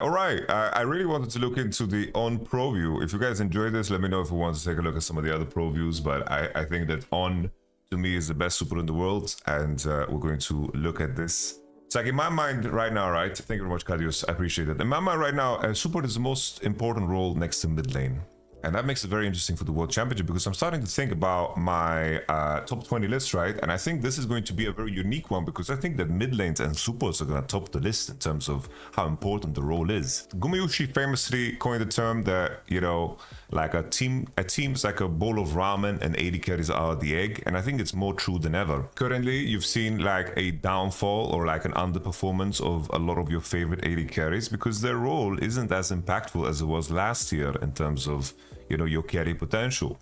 All right, I really wanted to look into the on Proview. If you guys enjoyed this, let me know if you want to take a look at some of the other Proviews. But I think that on, to me, is the best super in the world, and we're going to look at this. It's like in my mind right now, right? Thank you very much, Kadios. I appreciate it. In my mind right now, support is the most important role next to mid lane. And that makes it very interesting for the World Championship because I'm starting to think about my top 20 list, right? And I think this is going to be a very unique one because I think that mid lanes and supports are going to top the list in terms of how important the role is. Gumayushi famously coined the term that, you know, like a team's like a bowl of ramen and 80 carries are the egg. And I think it's more true than ever. Currently, you've seen like a downfall or like an underperformance of a lot of your favorite 80 carries because their role isn't as impactful as it was last year in terms of, you know, your carry potential.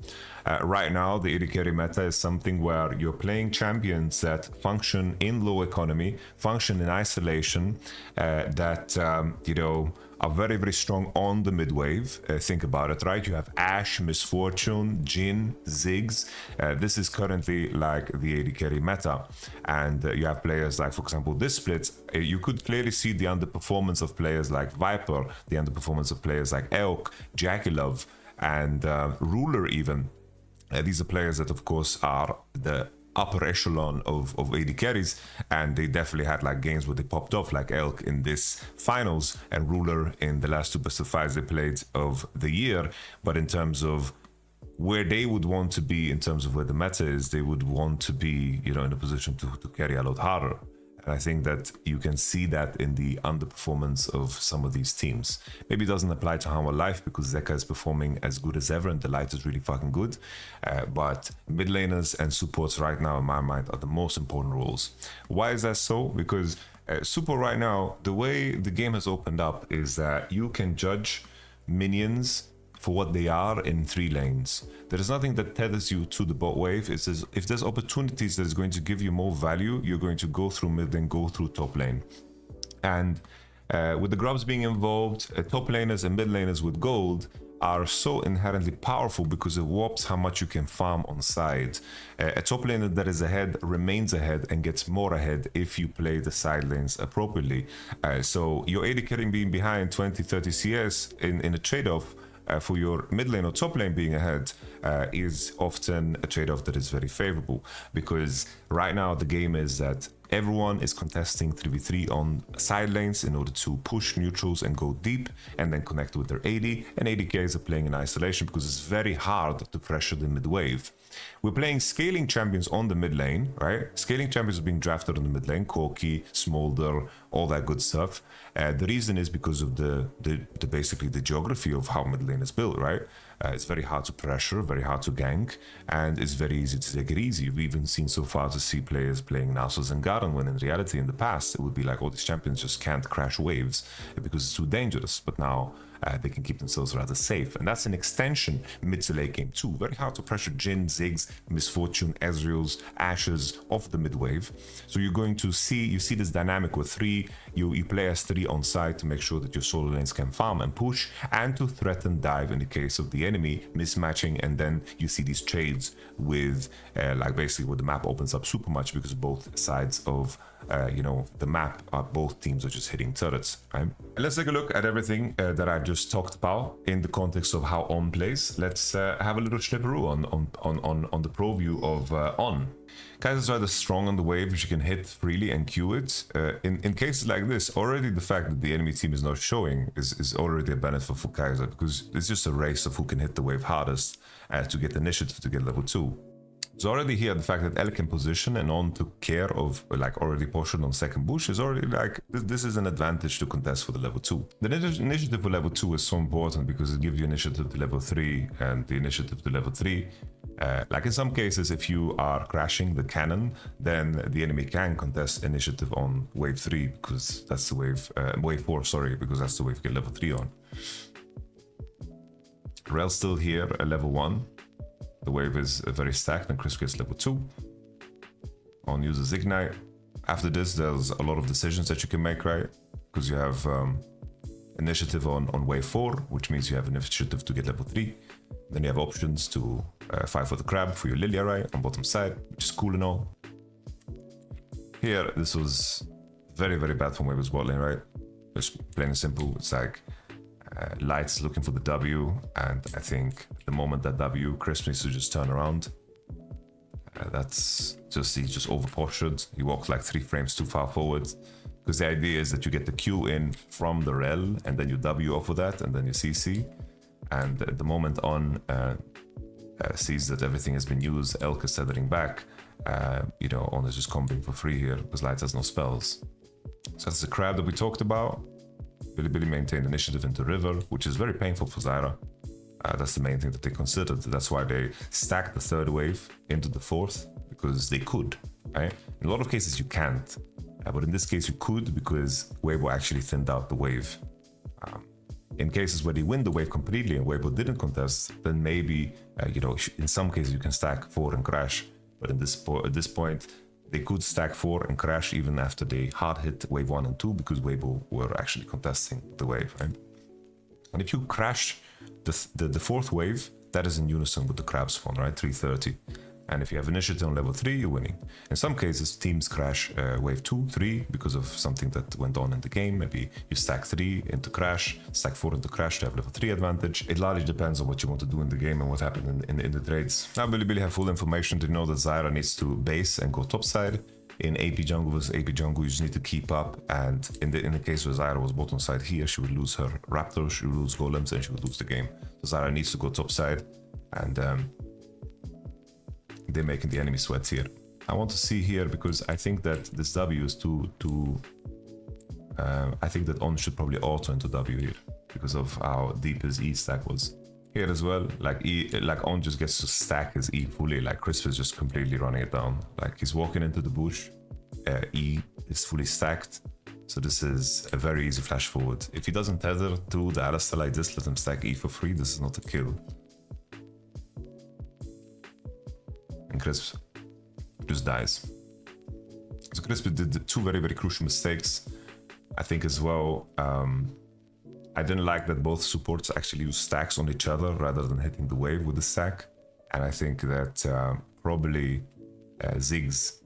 Right now, the 80 carry meta is something where you're playing champions that function in low economy, function in isolation, you know, are very, very strong on the mid wave. Think about it, right? You have Ashe, Misfortune, Jhin, Ziggs. This is currently like the 80 carry meta. And you have players like, for example, this split, you could clearly see the underperformance of players like Viper, the underperformance of players like Elk, Jackie Love, and Ruler even. These are players that of course are the upper echelon of AD carries, and they definitely had like games where they popped off, like Elk in this finals and Ruler in the last two best of fives they played of the year. But in terms of where they would want to be, in terms of where the meta is, they would want to be, you know, in a position to carry a lot harder. And I think that you can see that in the underperformance of some of these teams. Maybe it doesn't apply to Hanwha Life because Zeka is performing as good as ever and the light is really fucking good. But mid laners and supports right now, in my mind, are the most important roles. Why is that so? Because support right now, the way the game has opened up is that you can judge minions for what they are in 3 lanes. There is nothing that tethers you to the bot wave. It says if there's opportunities that is going to give you more value, you're going to go through mid and go through top lane. And with the grubs being involved, top laners and mid laners with gold are so inherently powerful because it warps how much you can farm on side. A top laner that is ahead remains ahead and gets more ahead if you play the side lanes appropriately. So your AD carry being behind 20-30 CS in a trade-off for your mid lane or top lane being ahead is often a trade-off that is very favorable, because right now the game is that everyone is contesting 3v3 on side lanes in order to push neutrals and go deep and then connect with their AD, and AD carries are playing in isolation because it's very hard to pressure the mid wave. We're playing scaling champions on the mid lane, right? Scaling champions are being drafted on the mid lane, Corki, Smolder, all that good stuff. The reason is because of the basically the geography of how mid lane is built, right? It's very hard to pressure, very hard to gank, and it's very easy to take it easy. We've even seen so far to see players playing Nasus and Garen, when in reality in the past it would be like, oh, these champions just can't crash waves because it's too dangerous. But now they can keep themselves rather safe, and that's an extension mid to late game too. Very hard to pressure Jhin, Ziggs, Misfortune, Ezreal's, Ashes off the mid wave. So you're going to see this dynamic with 3. You play as 3 on side to make sure that your solo lanes can farm and push, and to threaten dive in the case of the enemy mismatching. And then you see these trades with like basically where the map opens up super much because both sides of you know, the map, both teams are just hitting turrets, right? And let's take a look at everything that I just talked about in the context of how On plays. Let's have a little schnipperoo on the pro view of On. Kaiser is rather strong on the wave, which you can hit freely and queue it. In cases like this, already the fact that the enemy team is not showing is already a benefit for Kaiser, because it's just a race of who can hit the wave hardest to get initiative to get level 2. So already here, the fact that Elk in position and On took care of, like, already portioned on second bush is already like, this is an advantage to contest for the level 2. The initiative for level 2 is so important because it gives you initiative to level 3 and the initiative to level 3. Like in some cases, if you are crashing the cannon, then the enemy can contest initiative on wave 3 because that's the wave 4, sorry, because that's the wave you get level 3 on. Rel's still here at level 1. The wave is very stacked and Chris gets level 2. On uses Ignite. After this, there's a lot of decisions that you can make, right? Because you have initiative on wave 4, which means you have initiative to get level 3. Then you have options to fight for the crab for your Lilia, right? On bottom side, which is cool and all. Here, this was very, very bad from Wave's bot lane, right? It's plain and simple. It's like Light's looking for the W, and I think the moment that W, Crisp needs to just turn around. That's just, he's just over postured. He walks like 3 frames too far forward. Because the idea is that you get the Q in from the rel, and then you W off of that, and then you CC. And the moment On sees that everything has been used, Elk is tethering back. You know, On is just combing for free here because Light has no spells. So that's the crab that we talked about. Billy maintained initiative into river, which is very painful for Zyra. That's the main thing that they considered. That's why they stacked the 3rd wave into the 4th, because they could, right? In a lot of cases you can't, but in this case you could, because Weibo actually thinned out the wave. In cases where they win the wave completely and Weibo didn't contest, then maybe, you know, in some cases you can stack 4 and crash, but at this point, they could stack 4 and crash even after they hard hit wave 1 and 2, because Weibo were actually contesting the wave, right? And if you crash the 4th wave, that is in unison with the crab spawn, right? 330. And if you have initiative on level 3, you're winning. In some cases, teams crash wave 2, 3 because of something that went on in the game. Maybe you stack 3 into crash, stack 4 into crash to have level 3 advantage. It largely depends on what you want to do in the game and what happened in the trades. Now, Billy have full information to know that Zyra needs to base and go topside. In AP jungle versus AP jungle, you just need to keep up. And in the case where Zyra was bottom side here, she would lose her Raptors, she would lose Golems, and she would lose the game. So Zyra needs to go topside, and they're making the enemy sweat here. I want to see here because I think that this W is too. I think that On should probably auto into W here because of how deep his E stack was. Here as well, like On just gets to stack his E fully, like Crisp is just completely running it down. Like he's walking into the bush, E is fully stacked. So this is a very easy flash forward. If he doesn't tether to the Alistar like this, let him stack E for free, this is not a kill. And Crisp just dies. So Crisp did 2 very, very crucial mistakes. I think as well, I didn't like that both supports actually use stacks on each other rather than hitting the wave with the stack. And I think that probably Ziggs,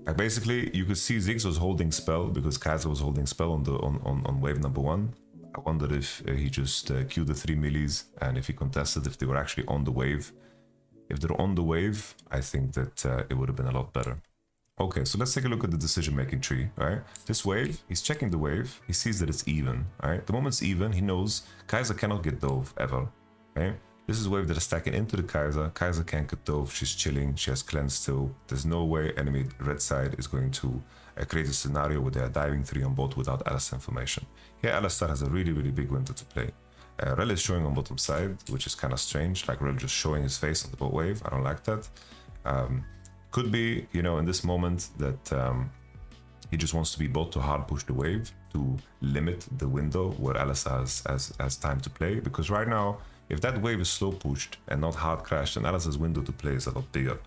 like basically you could see Ziggs was holding spell because Kaiser was holding spell on wave number 1. I wonder if he just queued the 3 millies, and if he contested, if they were actually on the wave. If they're on the wave, I think that it would have been a lot better. Okay, so let's take a look at the decision-making tree, right? This wave, he's checking the wave, he sees that it's even, right? The moment it's even, he knows Kaiser cannot get dove, ever, right? This is a wave that is stacking into the Kaiser. Kaiser can't get dove, she's chilling, she has cleanse still. There's no way enemy red side is going to create a scenario where they are diving 3 on bot without Alistar information. Here, Alistar has a really, really big window to play. Rel is showing on bottom side, which is kind of strange, like Rel just showing his face on the bot wave. I don't like that. Could be, you know, in this moment that he just wants to be bot to hard push the wave to limit the window where Alistar has time to play. Because right now, if that wave is slow pushed and not hard crashed, then Alistar's window to play is a lot bigger.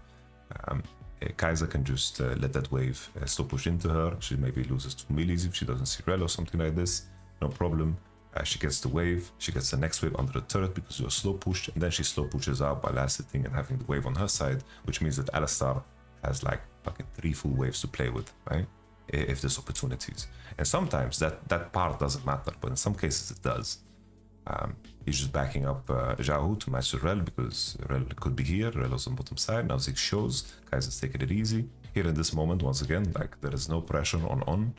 Kaiser can just let that wave slow push into her. She maybe loses 2 millies if she doesn't see Rel or something like this. No problem. She gets the wave, she gets the next wave under the turret because you're slow pushed, and then she slow pushes out by last hitting and having the wave on her side, which means that Alistar has like fucking 3 full waves to play with, right? If there's opportunities. And sometimes that part doesn't matter, but in some cases it does. He's just backing up Xiaohu to match the Rel because Rel could be here, Rel is on bottom side, now Ziggs shows, Kaiser's taking it easy. Here in this moment, once again, like there is no pressure on.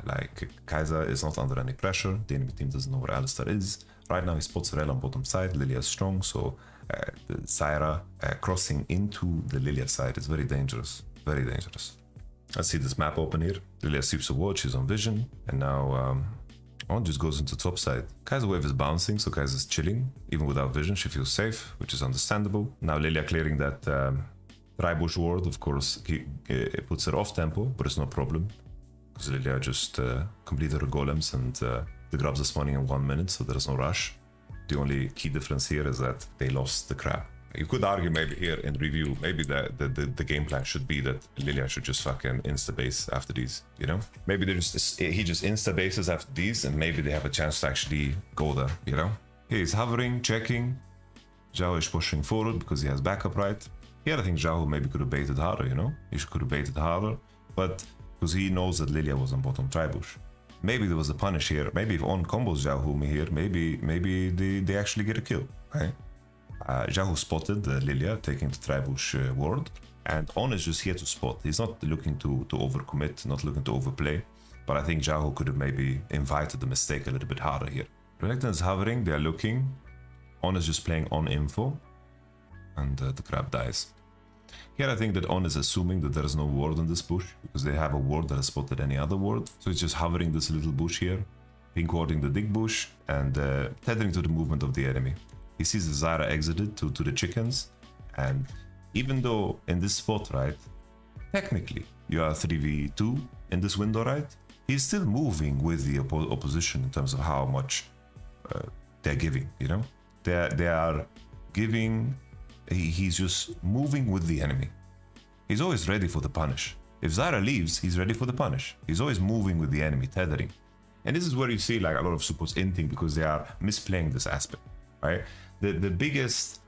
Like Kaiser is not under any pressure, the enemy team doesn't know where Alistar is. Right now he spots Rel on bottom side, Lilia is strong, so the Zyra crossing into the Lilia side is very dangerous, very dangerous. Let's see this map open here. Lilia sweeps a ward, she's on vision, and now On just goes into top side. Kaiser wave is bouncing, so Kaiser's chilling. Even without vision, she feels safe, which is understandable. Now Lilia clearing that Drybush ward, of course, it puts her off tempo, but it's no problem. Because Lilia just completed her golems and the grabs are spawning in 1 minute, so there's no rush. The only key difference here is that they lost the crab. You could argue maybe here in review, maybe the game plan should be that Lilia should just fucking insta-base after these, you know? Maybe he just insta-bases after these and maybe they have a chance to actually go there, you know? He's hovering, checking. Zhao is pushing forward because he has backup right. Here I think Zhao maybe could have baited harder, you know? He could have baited harder, but because he knows that Lilia was on bottom tribush. Maybe there was a punish here. Maybe if On combos Xiaohu here, maybe they actually get a kill, right? Xiaohu spotted Lilia taking the tribush ward, and On is just here to spot. He's not looking to overcommit, not looking to overplay, but I think Xiaohu could have maybe invited the mistake a little bit harder here. Renekton is hovering, they're looking. On is just playing on info, and the crab dies. Here I think that On is assuming that there is no ward on this bush, because they have a ward that has spotted any other ward. So it's just hovering this little bush here, pink warding the dig bush, and tethering to the movement of the enemy. He sees the Zyra exited to the chickens, and even though in this spot, right, technically you are 3v2 in this window, right, he's still moving with the opposition in terms of how much they're giving, you know? They are giving... He's just moving with the enemy. He's always ready for the punish. If Zyra leaves, he's ready for the punish. He's always moving with the enemy, tethering. And this is where you see like a lot of suppos inting, because they are misplaying this aspect, right? The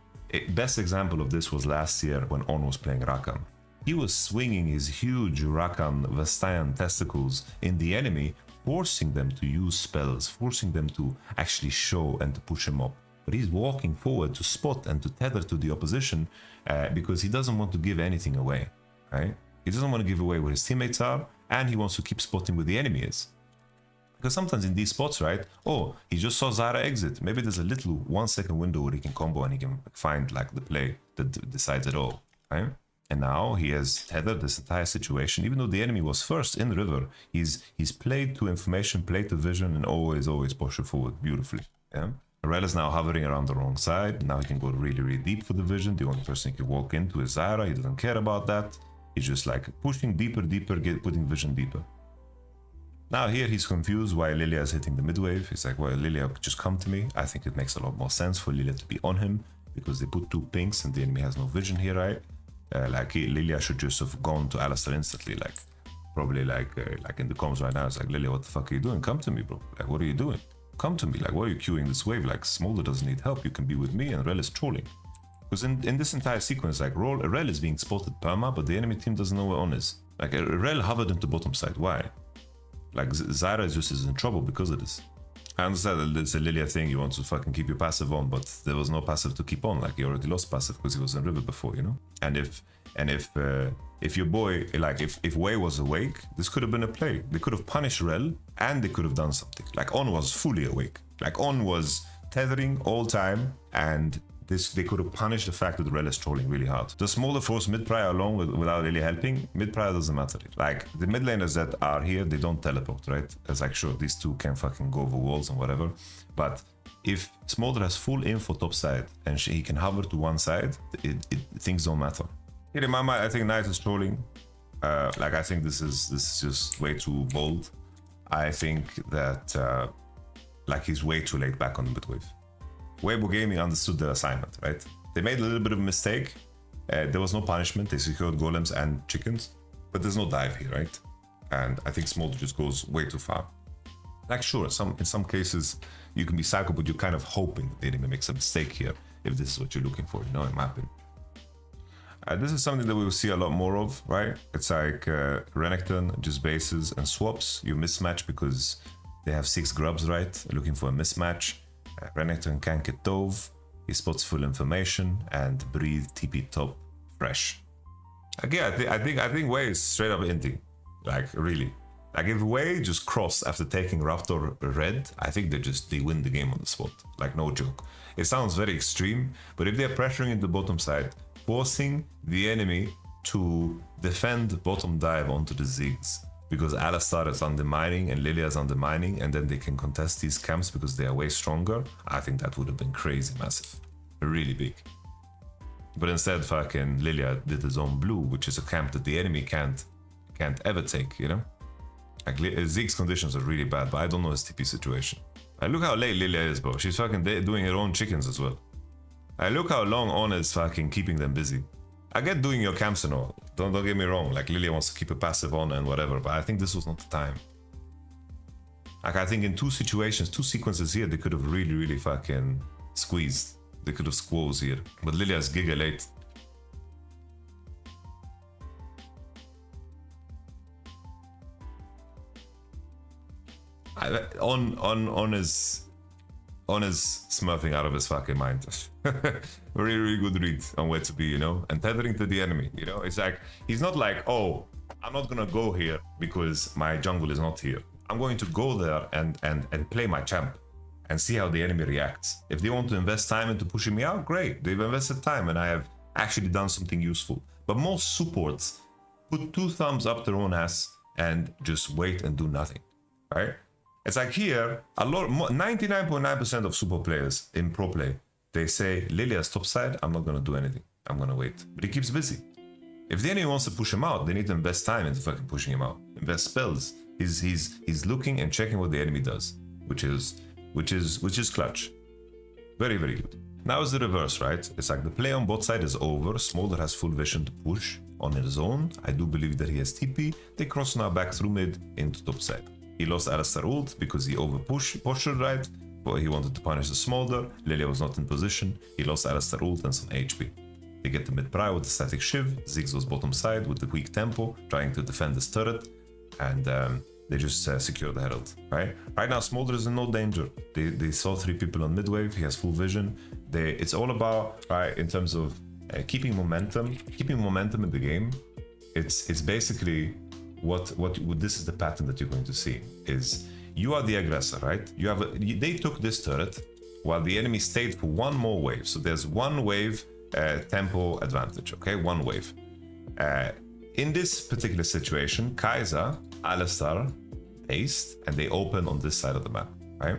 best example of this was last year when On was playing Rakan. He was swinging his huge Rakan Vestayan testicles in the enemy, forcing them to use spells, forcing them to actually show and to push him up. But he's walking forward to spot and to tether to the opposition because he doesn't want to give anything away, right? He doesn't want to give away where his teammates are, and he wants to keep spotting where the enemy is. Because sometimes in these spots, right, oh, he just saw Zyra exit. Maybe there's a little 1 second window where he can combo and he can find like the play that decides it all, right? And now he has tethered this entire situation. Even though the enemy was first in the river, he's played to information, played to vision, and always push it forward beautifully, yeah? Rel is now hovering around the wrong side. Now he can go really deep for the vision. The only person he can walk into is Zyra. He doesn't care about that. He's just like pushing deeper, putting vision deeper. Now here he's confused why Lilia is hitting the mid wave. He's like, well, Lilia, just come to me. I think it makes a lot more sense for Lilia to be on him, because they put 2 pinks and the enemy has no vision here, right? Lilia should just have gone to Alistar instantly, like probably like in the comms right now. It's like, Lilia, what the fuck are you doing? Come to me, bro. Like, what are you doing? Come to me, like, why are you queuing this wave? Like, Smolder doesn't need help, you can be with me, and Rel is trolling. Because in this entire sequence, like, Rel is being spotted perma, but the enemy team doesn't know where On is. Like, Rel hovered into bottom side, why? Like, Zyra is in trouble because of this. I understand that it's a Lilia thing, you want to fucking keep your passive on, but there was no passive to keep on, like, he already lost passive because he was in river before, you know? And if your boy, like, if Wei was awake, this could have been a play. They could have punished Rel, and they could have done something. Like, On was fully awake. Like, On was tethering all time, and they could have punished the fact that Rel is trolling really hard. The smaller force mid-prior along without really helping, mid-prior doesn't matter. Like, the mid laners that are here, they don't teleport, right? It's like, sure, these two can fucking go over walls and whatever, but if Smolder has full info top side, and he can hover to one side, things don't matter. Here in my mind, I think Knight is trolling. Like, I think this is just way too bold. I think that like, he's way too late back on the mid wave. Weibo Gaming understood their assignment, right? They made a little bit of a mistake. There was no punishment. They secured golems and chickens, but there's no dive here, right? And I think Smolder just goes way too far. Like, sure, in some cases you can be psycho, but you're kind of hoping that the enemy makes a mistake here if this is what you're looking for, you know, in my opinion. This is something that we will see a lot more of, right? It's like Renekton, just bases and swaps. You mismatch because they have 6 grubs, right? Looking for a mismatch. Renekton can't get dove. He spots full information and breathe TP top fresh. Again, I think Wei is straight up inting. Like, really. Like, if Wei just cross after taking Raptor red, I think they win the game on the spot. Like, no joke. It sounds very extreme, but if they're pressuring in the bottom side, forcing the enemy to defend bottom dive onto the Ziggs, because Alistar is undermining and Lilia is undermining, and then they can contest these camps because they are way stronger, I think that would have been crazy massive. Really big. But instead, fucking Lilia did his own blue, which is a camp that the enemy can't ever take, you know? Like, Ziggs conditions are really bad, but I don't know his TP situation. Look how late Lilia is, bro. She's fucking doing her own chickens as well. Look how long On is fucking keeping them busy. I get doing your camps and all. Don't get me wrong. Like, Lilia wants to keep a passive on and whatever, but I think this was not the time. Like, I think in 2 situations, 2 sequences here, they could have really fucking squeezed. They could have squoze here. But Lilia is giga late. on his smurfing out of his fucking mind. Very, really good read on where to be, you know, and tethering to the enemy, you know. It's like, he's not like, oh, I'm not gonna go here because my jungle is not here. I'm going to go there and play my champ and see how the enemy reacts. If they want to invest time into pushing me out, great. They've invested time and I have actually done something useful. But most supports put 2 thumbs up their own ass and just wait and do nothing, right? It's like here, 99.9% of super players in pro play, they say, Lilia's topside, I'm not gonna do anything. I'm gonna wait. But he keeps busy. If the enemy wants to push him out, they need to invest time into fucking pushing him out. Invest spells. He's looking and checking what the enemy does, which is clutch. Very, very good. Now is the reverse, right? It's like the play on bot side is over. Smolder has full vision to push on his own. I do believe that he has TP. They cross now back through mid into top side. He lost Alistar ult because he postured right, but he wanted to punish the Smolder. Lilia was not in position. He lost Alistar ult and some HP. They get the mid pry with the static shiv. Ziggs was bottom side with the weak tempo, trying to defend this turret, and they just secure the herald. Right now, Smolder is in no danger. They saw 3 people on mid wave. He has full vision. It's all about, right, in terms of keeping momentum in the game. It's basically what this is the pattern that you're going to see is you are the aggressor, right? They took this turret while the enemy stayed for 1 more wave. So there's 1 wave tempo advantage, okay? 1 wave. In this particular situation, Kai'Sa, Alistar based, and they open on this side of the map, right?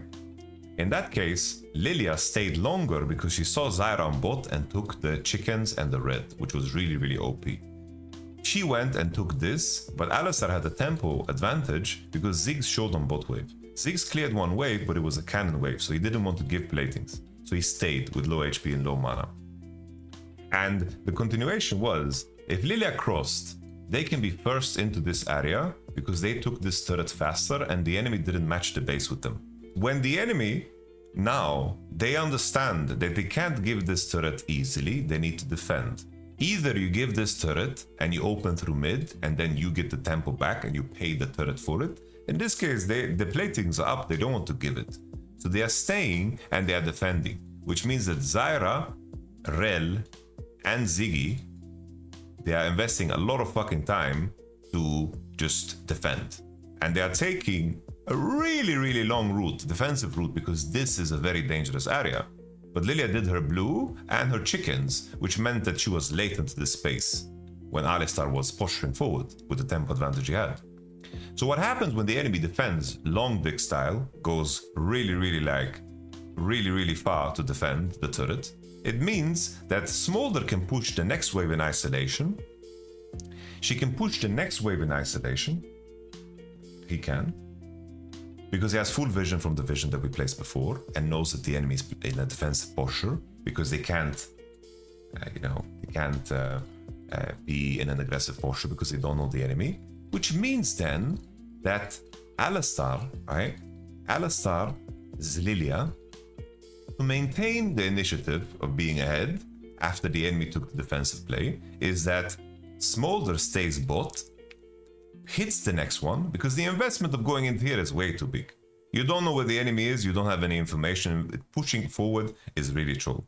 In that case, Lilia stayed longer because she saw Zyra on bot and took the chickens and the red, which was really, really OP. She went and took this, but Alistar had a tempo advantage because Ziggs showed on bot wave. Ziggs cleared 1 wave, but it was a cannon wave, so he didn't want to give platings. So he stayed with low HP and low mana. And the continuation was, if Lilia crossed, they can be first into this area because they took this turret faster and the enemy didn't match the base with them. When the enemy, now, they understand that they can't give this turret easily, they need to defend. Either you give this turret and you open through mid and then you get the tempo back and you pay the turret for it. In this case, the platings are up, they don't want to give it. So they are staying and they are defending, which means that Zyra, Rel, and Ziggy, they are investing a lot of fucking time to just defend. And they are taking a really, really long route, defensive route, because this is a very dangerous area. But Lilia did her blue and her chickens, which meant that she was late into the space when Alistar was posturing forward with the tempo advantage he had. So what happens when the enemy defends long dick style, goes really far to defend the turret, it means that Smolder can push the next wave in isolation. She can push the next wave in isolation. He can. Because he has full vision from the vision that we placed before and knows that the enemy is in a defensive posture because they can't, be in an aggressive posture because they don't know the enemy. Which means then that Alistar, right? Alistar, Lilia, to maintain the initiative of being ahead after the enemy took the defensive play, is that Smolder stays bot, hits the next one, because the investment of going into here is way too big. You don't know where the enemy is, you don't have any information, pushing forward is really troll.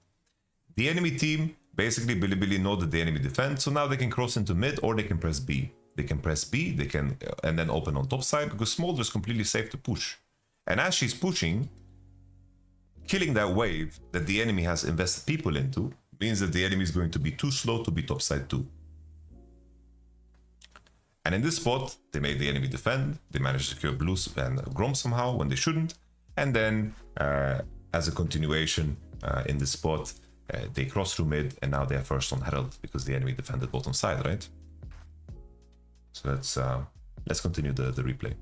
The enemy team, basically Billy know that the enemy defends, so now they can cross into mid or they can press B. They can press B, they can, and then open on top side, because Smolder is completely safe to push. And as she's pushing, killing that wave that the enemy has invested people into means that the enemy is going to be too slow to be topside too. And in this spot, they made the enemy defend, they managed to secure blues and Grom somehow when they shouldn't, and then as a continuation in this spot, they cross through mid and now they are first on Herald because the enemy defended bottom side, right? So let's continue the replay.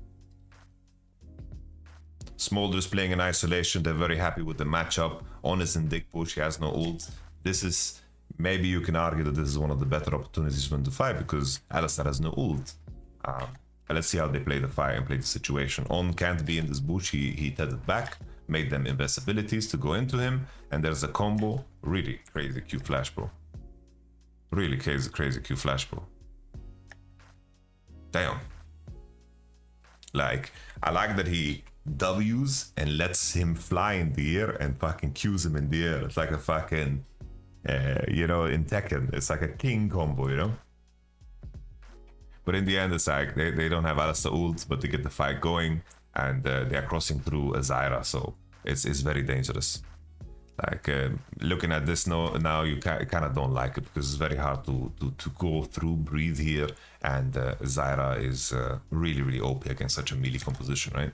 Smolder's playing in isolation, they're very happy with the matchup. Honest and dick push, he has no ult. This is, maybe you can argue that this is one of the better opportunities for him to fight because Alistar has no ult. But let's see how they play the fight and play the situation. On can't be in this bush, he tethered back, made them invest abilities to go into him, and there's a combo. Really crazy Q flash, bro. Really crazy Q flash, bro. Damn. Like, I like that he W's and lets him fly in the air and fucking cues him in the air. It's like a fucking, you know, in Tekken, it's like a king combo, you know? But in the end, it's like they don't have Alistar ult, but they get the fight going, and they are crossing through a Zyra, so it's very dangerous. Like looking at this now you kind of don't like it because it's very hard to go through, breathe here, and Zyra is really OP against such a melee composition, right?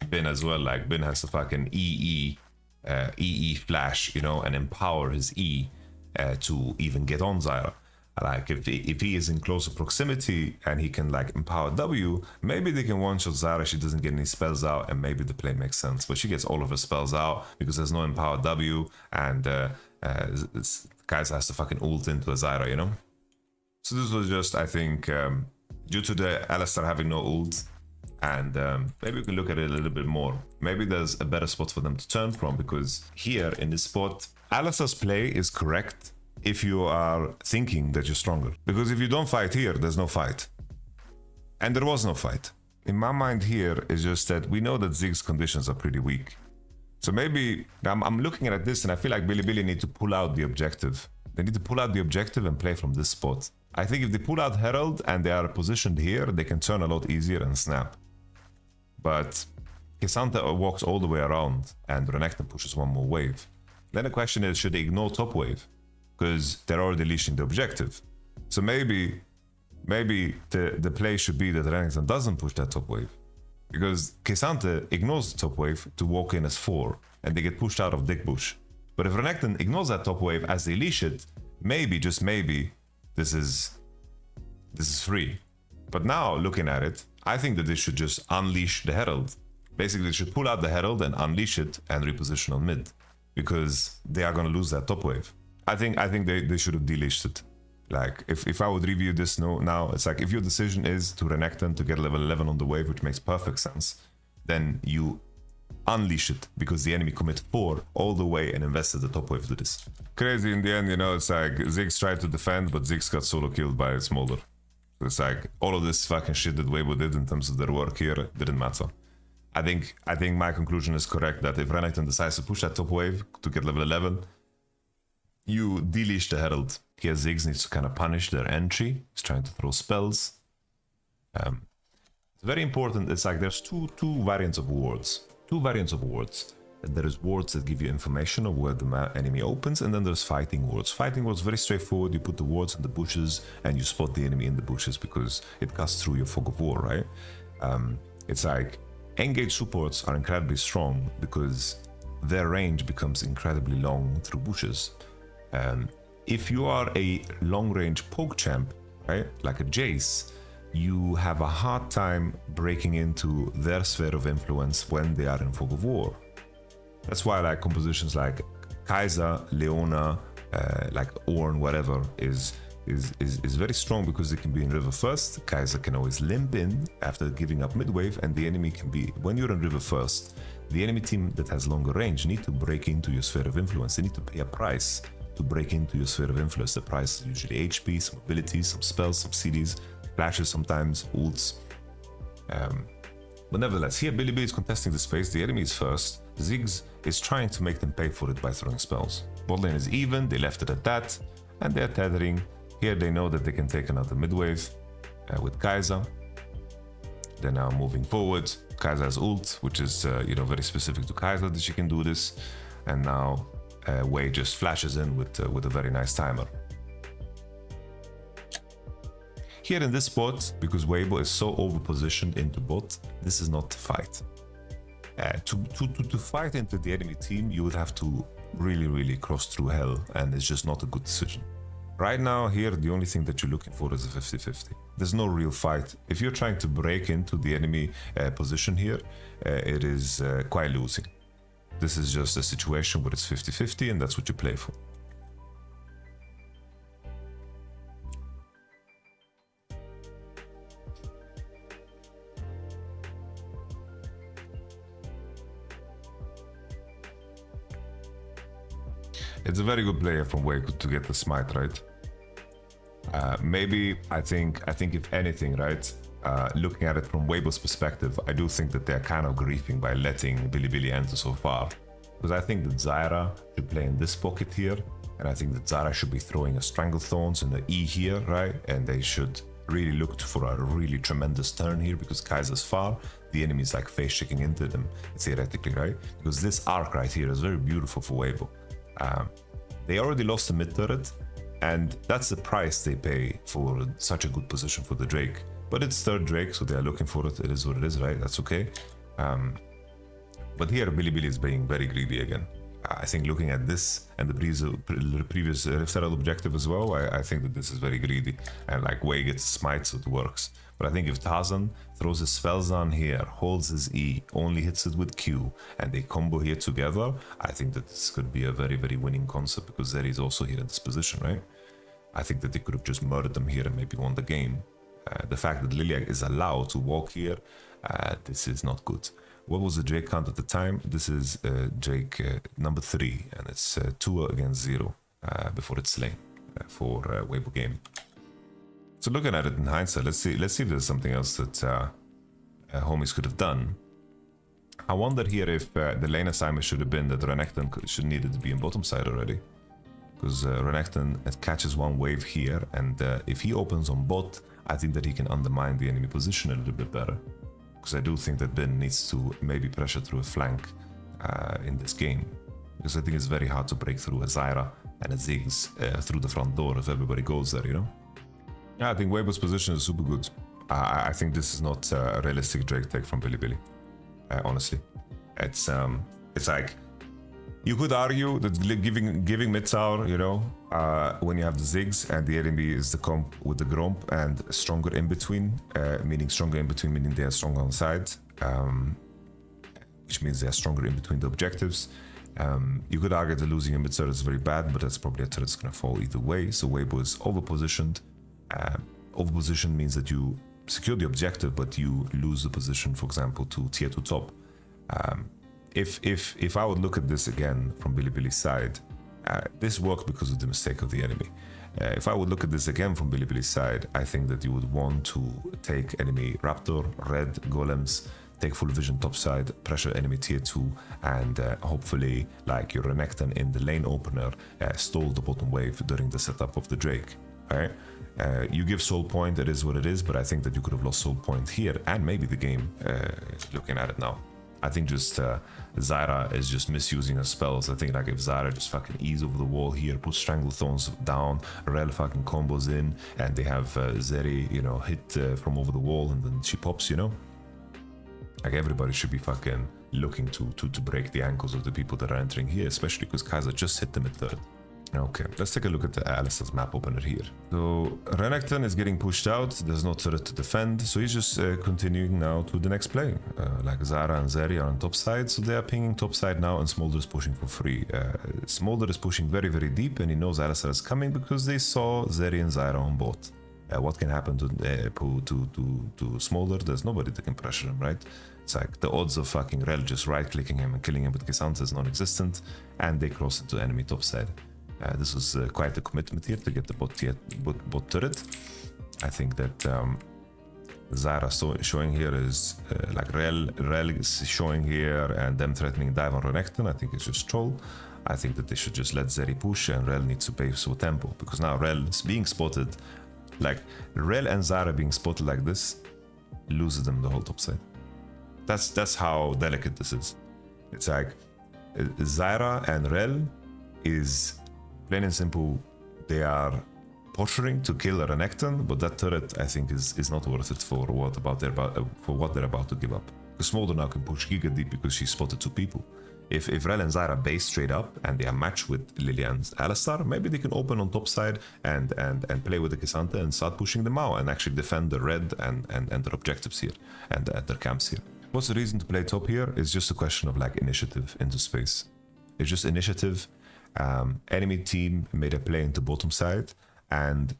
Bin as well, like Bin has a fucking EE flash, you know, and empower his E to even get on Zyra. Like if he is in closer proximity and he can like empower W, maybe they can one-shot Zyra. She doesn't get any spells out, and maybe the play makes sense. But she gets all of her spells out because there's no empower W, and Kai'Sa has to fucking ult into a Zyra, you know. So this was just, I think, due to the Alistar having no ult, and maybe we can look at it a little bit more. Maybe there's a better spot for them to turn from, because here in this spot, Alistar's play is correct if you are thinking that you're stronger. Because if you don't fight here, there's no fight. And there was no fight. In my mind here is just that we know that Ziggs conditions are pretty weak. So maybe I'm looking at this and I feel like Bilibili need to pull out the objective. They need to pull out the objective and play from this spot. I think if they pull out Herald and they are positioned here, they can turn a lot easier and snap. But K'Sante walks all the way around and Renekton pushes one more wave. Then the question is, should they ignore top wave? Because they're already leashing the objective. So maybe the play should be that Renekton doesn't push that top wave. Because K'Sante ignores the top wave to walk in as 4, and they get pushed out of Dick Bush. But if Renekton ignores that top wave as they leash it, maybe, just maybe, this is free. But now, looking at it, I think that they should just unleash the Herald. Basically, they should pull out the Herald and unleash it and reposition on mid. Because they are going to lose that top wave. I think they should have deleashed it. Like, if I would review this now, it's like, if your decision is to Renekton to get level 11 on the wave, which makes perfect sense, then you unleash it, because the enemy commit 4 all the way and invested the top wave to this. Crazy in the end, you know, it's like, Ziggs tried to defend, but Ziggs got solo killed by Smolder. So it's like, all of this fucking shit that Weibo did in terms of their work here didn't matter. I think my conclusion is correct, that if Renekton decides to push that top wave to get level 11, you deleash the Herald. Here Ziggs needs to kind of punish their entry. He's trying to throw spells. It's very important. It's like there's two variants of wards. There is wards that give you information of where the enemy opens, and then there's fighting wards. Fighting wards, very straightforward. You put the wards in the bushes and you spot the enemy in the bushes because it cuts through your fog of war, right? It's like engage supports are incredibly strong because their range becomes incredibly long through bushes. If you are a long-range poke champ, right, like a Jace, you have a hard time breaking into their sphere of influence when they are in fog of war. That's why like compositions like Kai'Sa, Leona, like Ornn, whatever, is very strong because they can be in river first. Kai'Sa can always limp in after giving up mid wave, and the enemy can be, when you're in river first, the enemy team that has longer range need to break into your sphere of influence. They need to pay a price to break into your sphere of influence. The price is usually HP, some abilities, some spells, some CDs, flashes sometimes, ults. But nevertheless, here Bilibili is contesting the space, the enemy is first. Ziggs is trying to make them pay for it by throwing spells. Bot lane is even, they left it at that, and they're tethering. Here they know that they can take another mid wave with Kai'Sa. They're now moving forward. Kai'Sa has ult, which is you know, very specific to Kai'Sa that she can do this. And now Wei just flashes in with a very nice timer. Here in this spot, because Weibo is so over-positioned into bot, this is not to fight. To fight into the enemy team, you would have to really cross through hell, and it's just not a good decision. Right now, here, the only thing that you're looking for is a 50-50. There's no real fight. If you're trying to break into the enemy position here, it is quite losing. This is just a situation where it's 50-50, and that's what you play for. It's a very good player from Wei to get the smite, right? Maybe I think if anything, right, looking at it from Weibo's perspective, I do think that they're kind of griefing by letting Bilibili enter so far. Because I think that Zyra should play in this pocket here, and I think that Zyra should be throwing a Stranglethorns and the E here, right? And they should really look for a really tremendous turn here, because Kaiser's far, the enemy is like face checking into them, theoretically, right? Because this arc right here is very beautiful for Weibo. They already lost the mid turret, and that's the price they pay for such a good position for the Drake. But it's third Drake, so they are looking for it. It is what it is, right? That's okay. But here, Bilibili is being very greedy again. I think looking at this and the previous Rift Herald objective as well, I think that this is very greedy. And like Wei gets smite, so it works. But I think if Tarzan throws his spells on here, holds his E, only hits it with Q, and they combo here together, I think that this could be a very, very winning concept, because Zeri is also here in this position, right? I think that they could have just murdered them here and maybe won the game. The fact that Lilia is allowed to walk here, this is not good. What was the Drake count at the time? This is Drake number 3, and it's 2 against 0 before it's slain for Weibo Gaming. So looking at it in hindsight, let's see if there's something else that homies could have done. I wonder here if the lane assignment should have been that Renekton should needed to be in bottom side already, because Renekton catches one wave here, and if he opens on bot, I think that he can undermine the enemy position a little bit better. Because I do think that Ben needs to maybe pressure through a flank in this game. Because I think it's very hard to break through a Zyra and a Ziggs through the front door if everybody goes there, you know? Yeah, I think Weibo's position is super good. I think this is not a realistic Drake take from Bilibili, honestly. It's like, you could argue that giving mid tower, you know, when you have the Ziggs and the enemy is the comp with the Gromp and stronger in between, meaning they are stronger on side, which means they are stronger in between the objectives. You could argue that losing a mid turret is very bad, but that's probably a turret that's going to fall either way. So Weibo is overpositioned. Overposition means that you secure the objective, but you lose the position, for example, to tier 2 top. If I would look at this again from Bilibili's side, this worked because of the mistake of the enemy. If I would look at this again from Bilibili's side, I think that you would want to take enemy Raptor, Red, Golems, take full vision top side, pressure enemy tier 2, and hopefully, like your Renekton in the lane opener, stall the bottom wave during the setup of the Drake. Alright? You give soul point, it is what it is, but I think that you could have lost soul point here, and maybe the game, looking at it now. I think just Zyra is just misusing her spells. I think like if Zyra just fucking ease over the wall here, put Stranglethorns down, Rel fucking combos in, and they have Zeri, you know, hit from over the wall, and then she pops, you know? Like everybody should be fucking looking to break the ankles of the people that are entering here, especially because Kaiser just hit them at third. Okay, let's take a look at the Alistar's map opener here. So Renekton is getting pushed out, there's no turret to defend, so he's just continuing now to the next play. Like Zara and Zeri are on top side, so they are pinging top side now, and Smolder is pushing for free. Smolder is pushing very, very deep, and he knows Alistar is coming because they saw Zeri and Zyra on bot. What can happen to Smolder? There's nobody that can pressure him, right? It's like the odds of fucking Rel just right-clicking him and killing him with Kisanta is non-existent, and they cross into enemy top side. This was quite a commitment here to get the bot turret. I think that Zyra showing here is like Rel is showing here, and them threatening dive on Renekton. I think it's just troll. I think that they should just let Zeri push, and Rel needs to pay for tempo, because now Rel is being spotted. Like Rel and Zyra being spotted like this loses them the whole top side. That's how delicate this is. It's like Zyra and Rel is plain and simple, they are posturing to kill a Renekton, but that turret I think is not worth it for what they're about to give up. Because Smolder now can push Giga deep because she spotted 2 people. If Rel and Zyra base straight up and they are matched with Lilian's Alistar, maybe they can open on top side and play with the Kisanta and start pushing them out and actually defend the red and their objectives here and their camps here. What's the reason to play top here? It's just a question of like initiative into space. It's just initiative. Enemy team made a play into bottom side, and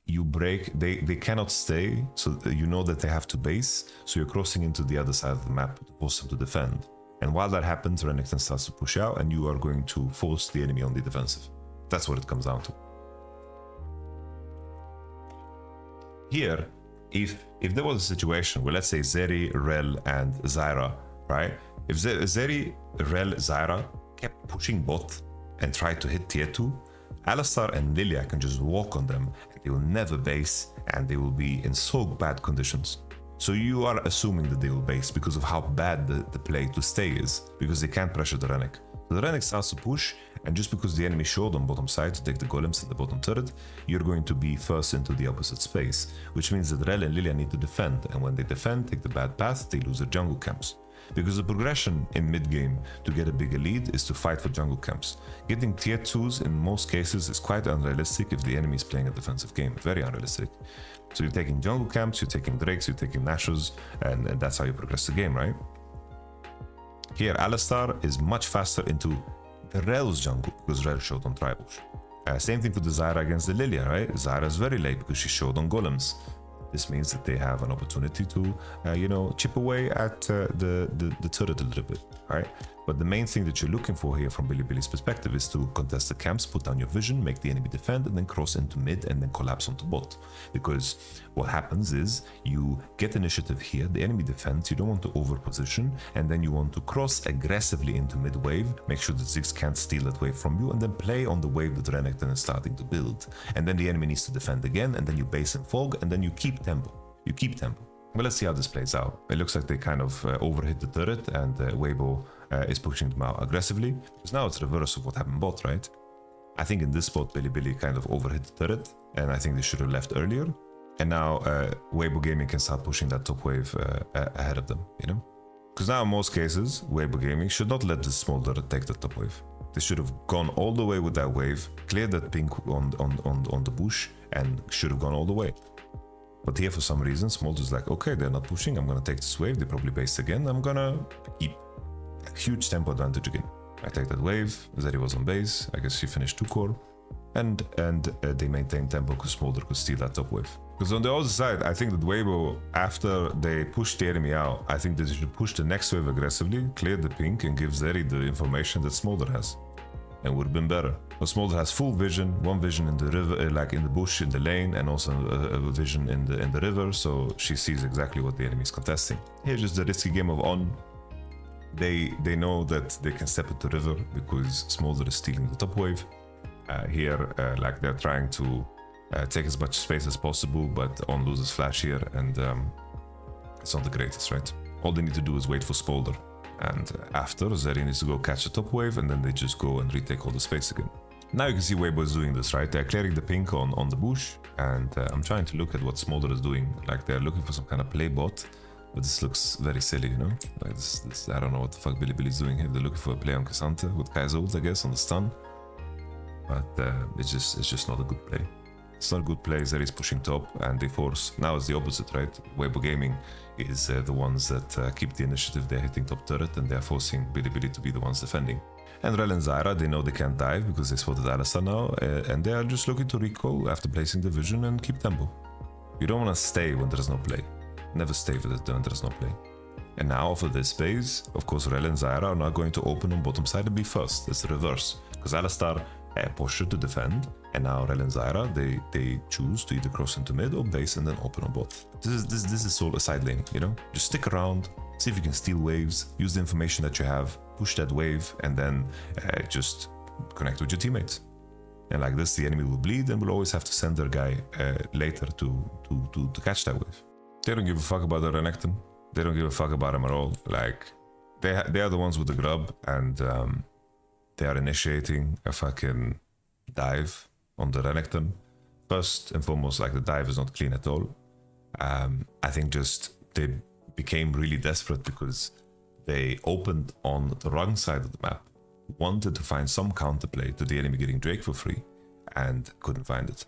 you break, they cannot stay, so you know that they have to base, so you're crossing into the other side of the map to force them to defend. And while that happens, Renekton starts to push out, and you are going to force the enemy on the defensive. That's what it comes down to. Here, if there was a situation where, let's say, Zeri, Rel, and Zyra, right? If Zeri, Rel, Zyra kept pushing bot and tried to hit tier 2, Alistar and Lilia can just walk on them and they will never base and they will be in so bad conditions. So you are assuming that they will base because of how bad the play to stay is, because they can't pressure the Renekton. The Renekton starts to push, and just because the enemy showed on bottom side to take the golems and the bottom turret, you're going to be first into the opposite space, which means that Rel and Lilia need to defend, and when they defend, take the bad path, they lose their jungle camps. Because the progression in mid-game to get a bigger lead is to fight for jungle camps. Getting tier 2s in most cases is quite unrealistic if the enemy is playing a defensive game, very unrealistic. So you're taking jungle camps, you're taking drakes, you're taking nashers, and that's how you progress the game, right? Here, Alistar is much faster into the Rel's jungle because Rel showed on Tribush. Same thing for the Zyra against the Lilia, right? Zyra is very late because she showed on golems. This means that they have an opportunity to, chip away at the turret a little bit, right? But the main thing that you're looking for here from Bilibili's perspective is to contest the camps, put down your vision, make the enemy defend, and then cross into mid and then collapse onto bot. Because what happens is you get initiative here, the enemy defends, you don't want to overposition, and then you want to cross aggressively into mid wave, make sure that Ziggs can't steal that wave from you, and then play on the wave that Renekton is starting to build. And then the enemy needs to defend again, and then you base and fog, and then you keep tempo. Well, let's see how this plays out. It looks like they kind of overhit the turret, and Weibo is pushing them out aggressively. Because now it's reverse of what happened bot, right? I think in this spot, Bilibili kind of overhit the turret, and I think they should have left earlier. And now Weibo Gaming can start pushing that top wave ahead of them, Because now in most cases, Weibo Gaming should not let the small turret take the top wave. They should have gone all the way with that wave, cleared that pink on the bush, and should have gone all the way. But here, for some reason, Smolder's like, okay, they're not pushing, I'm gonna take this wave, they probably based again, I'm gonna keep a huge tempo advantage again. I take that wave, Zeri was on base, I guess she finished 2 core, and they maintained tempo because Smolder could steal that top wave. Because on the other side, I think that Weibo, after they pushed the enemy out, I think that they should push the next wave aggressively, clear the pink, and give Zeri the information that Smolder has. And would have been better. But Smolder has full vision, one vision in the river, like in the bush, in the lane, and also a vision in the river, so she sees exactly what the enemy is contesting. Here's just the risky game of On. They know that they can step into river because Smolder is stealing the top wave. Like they're trying to take as much space as possible, but On loses flash here, and it's not the greatest, right? All they need to do is wait for Smolder. And after, Zeri needs to go catch the top wave, and then they just go and retake all the space again. Now you can see Weibo is doing this, right? They're clearing the pink on the bush, and I'm trying to look at what Smolder is doing. Like they're looking for some kind of play bot, but this looks very silly, Like this I don't know what the fuck Bilibili's doing here. They're looking for a play on Cassandra with Kai's ult, I guess, on the stun. But it's just not a good play. It's not a good play. Zeri's pushing top, and they force. Now it's the opposite, right? Weibo Gaming is the ones that keep the initiative. They're hitting top turret, and they're forcing Bilibili to be the ones defending. And Rel and Zyra, they know they can't dive because they spotted Alistar now, and they are just looking to recall after placing the vision and keep tempo. You don't want to stay when there's no play. Never stay when there's no play. And now for this phase, of course, Rel and Zyra are now going to open on bottom side and be first. It's the reverse, because Alistar pushed to defend, and now Rel and Zyra, they choose to either cross into mid or base and then open on bot. This is sort of side lane, Just stick around, see if you can steal waves, use the information that you have, push that wave, and then just connect with your teammates. And like this, the enemy will bleed and will always have to send their guy later to catch that wave. They don't give a fuck about the Renekton. They don't give a fuck about him at all. Like, they are the ones with the grub, and they are initiating a fucking dive on the Renekton. First and foremost, like, the dive is not clean at all. I think just they became really desperate because they opened on the wrong side of the map, wanted to find some counterplay to the enemy getting Drake for free, and couldn't find it.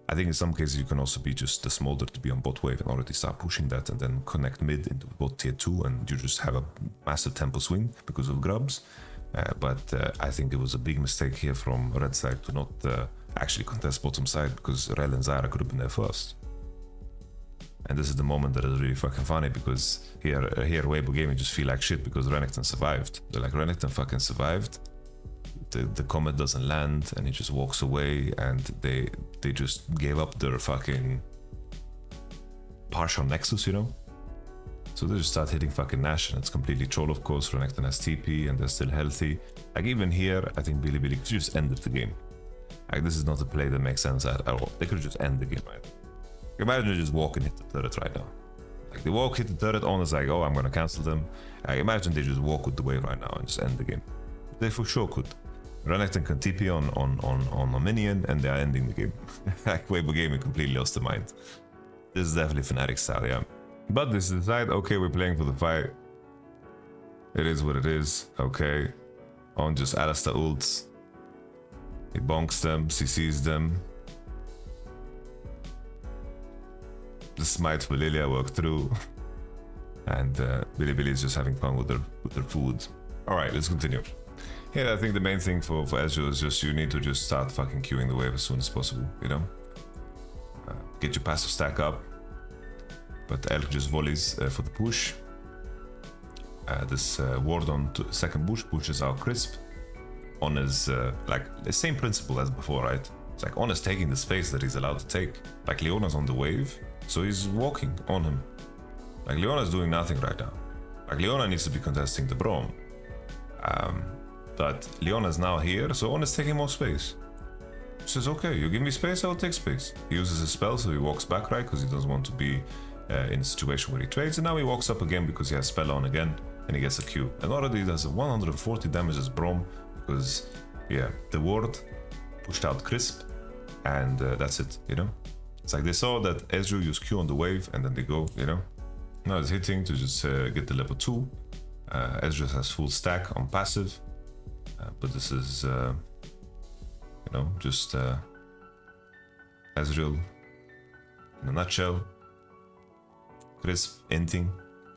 I think in some cases you can also be just the Smolder to be on bot wave and already start pushing that and then connect mid into bot tier 2, and you just have a massive tempo swing because of grubs. But I think it was a big mistake here from red side to not actually contest bottom side, because Rel and Zyra could have been there first. And this is the moment that is really fucking funny, because here Weibo Gaming just feel like shit because Renekton survived. They're like, Renekton fucking survived. The comet doesn't land and he just walks away, and they just gave up their fucking partial nexus, you know? So they just start hitting fucking Nash, and it's completely troll, of course. Renekton has TP, and they're still healthy. Like, even here, I think Bilibili could just ended the game. Like, this is not a play that makes sense at all. They could just end the game, right? Imagine they just walk and hit the turret right now. Like, they walk, hit the turret, on is like, oh, I'm gonna cancel them. Like, imagine they just walk with the wave right now and just end the game. They for sure could. Renekton can TP on a minion, and they are ending the game. Like, Weibo Gaming completely lost their mind. This is definitely Fnatic style, yeah. But this decide, okay, we're playing for the fight. It is what it is, okay. On just Alistar ults. He bonks them, CCs them. The smite for Lilia worked through. And Bilibili is just having fun with their food. Alright, let's continue. Here, I think the main thing for Ezreal is just you need to just start fucking queuing the wave as soon as possible, you know? Get your passive stack up. But Elk just volleys for the push. This ward on second bush pushes out Crisp. On is like the same principle as before, right? It's like On is taking the space that he's allowed to take. Like Leona's on the wave, so he's walking on him. Like Leona's doing nothing right now. Like Leona needs to be contesting the Braum. But Leona's now here, so On is taking more space. He says, okay, you give me space, I'll take space. He uses his spell, so he walks back, right? Because he doesn't want to be in a situation where he trades, and now he walks up again because he has spell on again, and he gets a Q. And already does 140 damage as Braum, because, yeah, the ward pushed out Crisp, and that's it, you know? It's like they saw that Ezreal used Q on the wave, and then they go, you know? Now it's hitting to just get the level 2. Ezreal has full stack on passive, but this is, you know, just Ezreal in a nutshell. Crisp inting.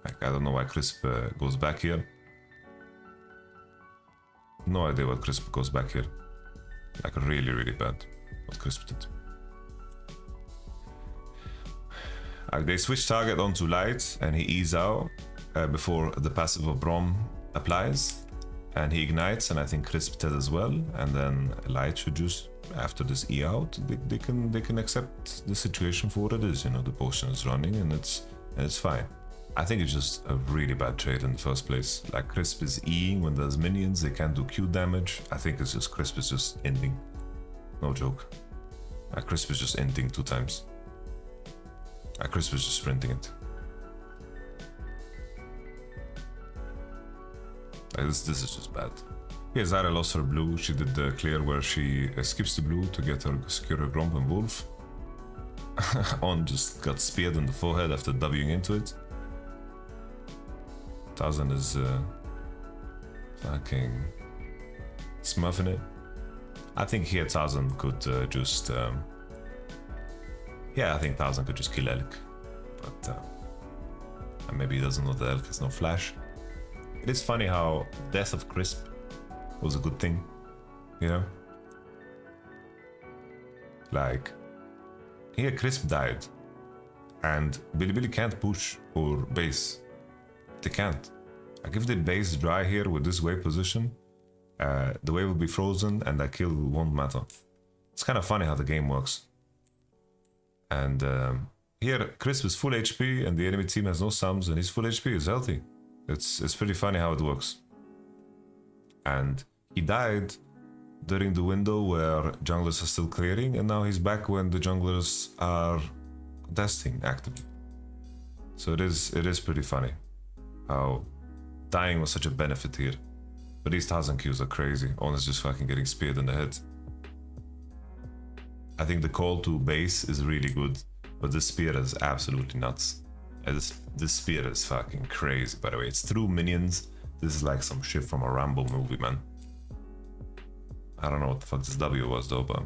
Like, I don't know why Crisp goes back here. No idea what Crisp goes back here. Like, really, really bad what Crisp did. They switch target onto Light, and he E's out before the passive of Braum applies. And he ignites, and I think Crisp did as well. And then Light should just, after this E out, they can accept the situation for what it is. You know, the potion is running, and it's fine. I think it's just a really bad trade in the first place. Like, Crisp is Eing when there's minions, they can't do Q damage. I think it's just Crisp is just ending. No joke. Like, Crisp is just ending 2 times. Like, Crisp is just sprinting it. Like, this is just bad. Here, Zara lost her blue. She did the clear where she skips the blue to get her secure her Gromp and Wolf. On just got speared in the forehead after Wing into it. Thousand is fucking smurfing it. I think here Thousand could just yeah, I think Thousand could just kill Elk, but and maybe he doesn't know that Elk has no flash. It is funny how death of Crisp was a good thing, you know? Like, here Crisp died, and Bilibili can't push or base. They can't. Like, if they base dry here with this wave position, the wave will be frozen and that kill won't matter. It's kind of funny how the game works. And here Crisp is full HP and the enemy team has no sums and he's full HP, he's healthy. It's pretty funny how it works. And he died during the window where junglers are still clearing, and now he's back when the junglers are contesting actively. So it is pretty funny how dying was such a benefit here. But these 1000 Qs are crazy. On is just fucking getting speared in the head. I think the call to base is really good, but this spear is absolutely nuts. This spear is fucking crazy, by the way. It's through minions. This is like some shit from a Rambo movie, man. I don't know what the fuck this W was though, but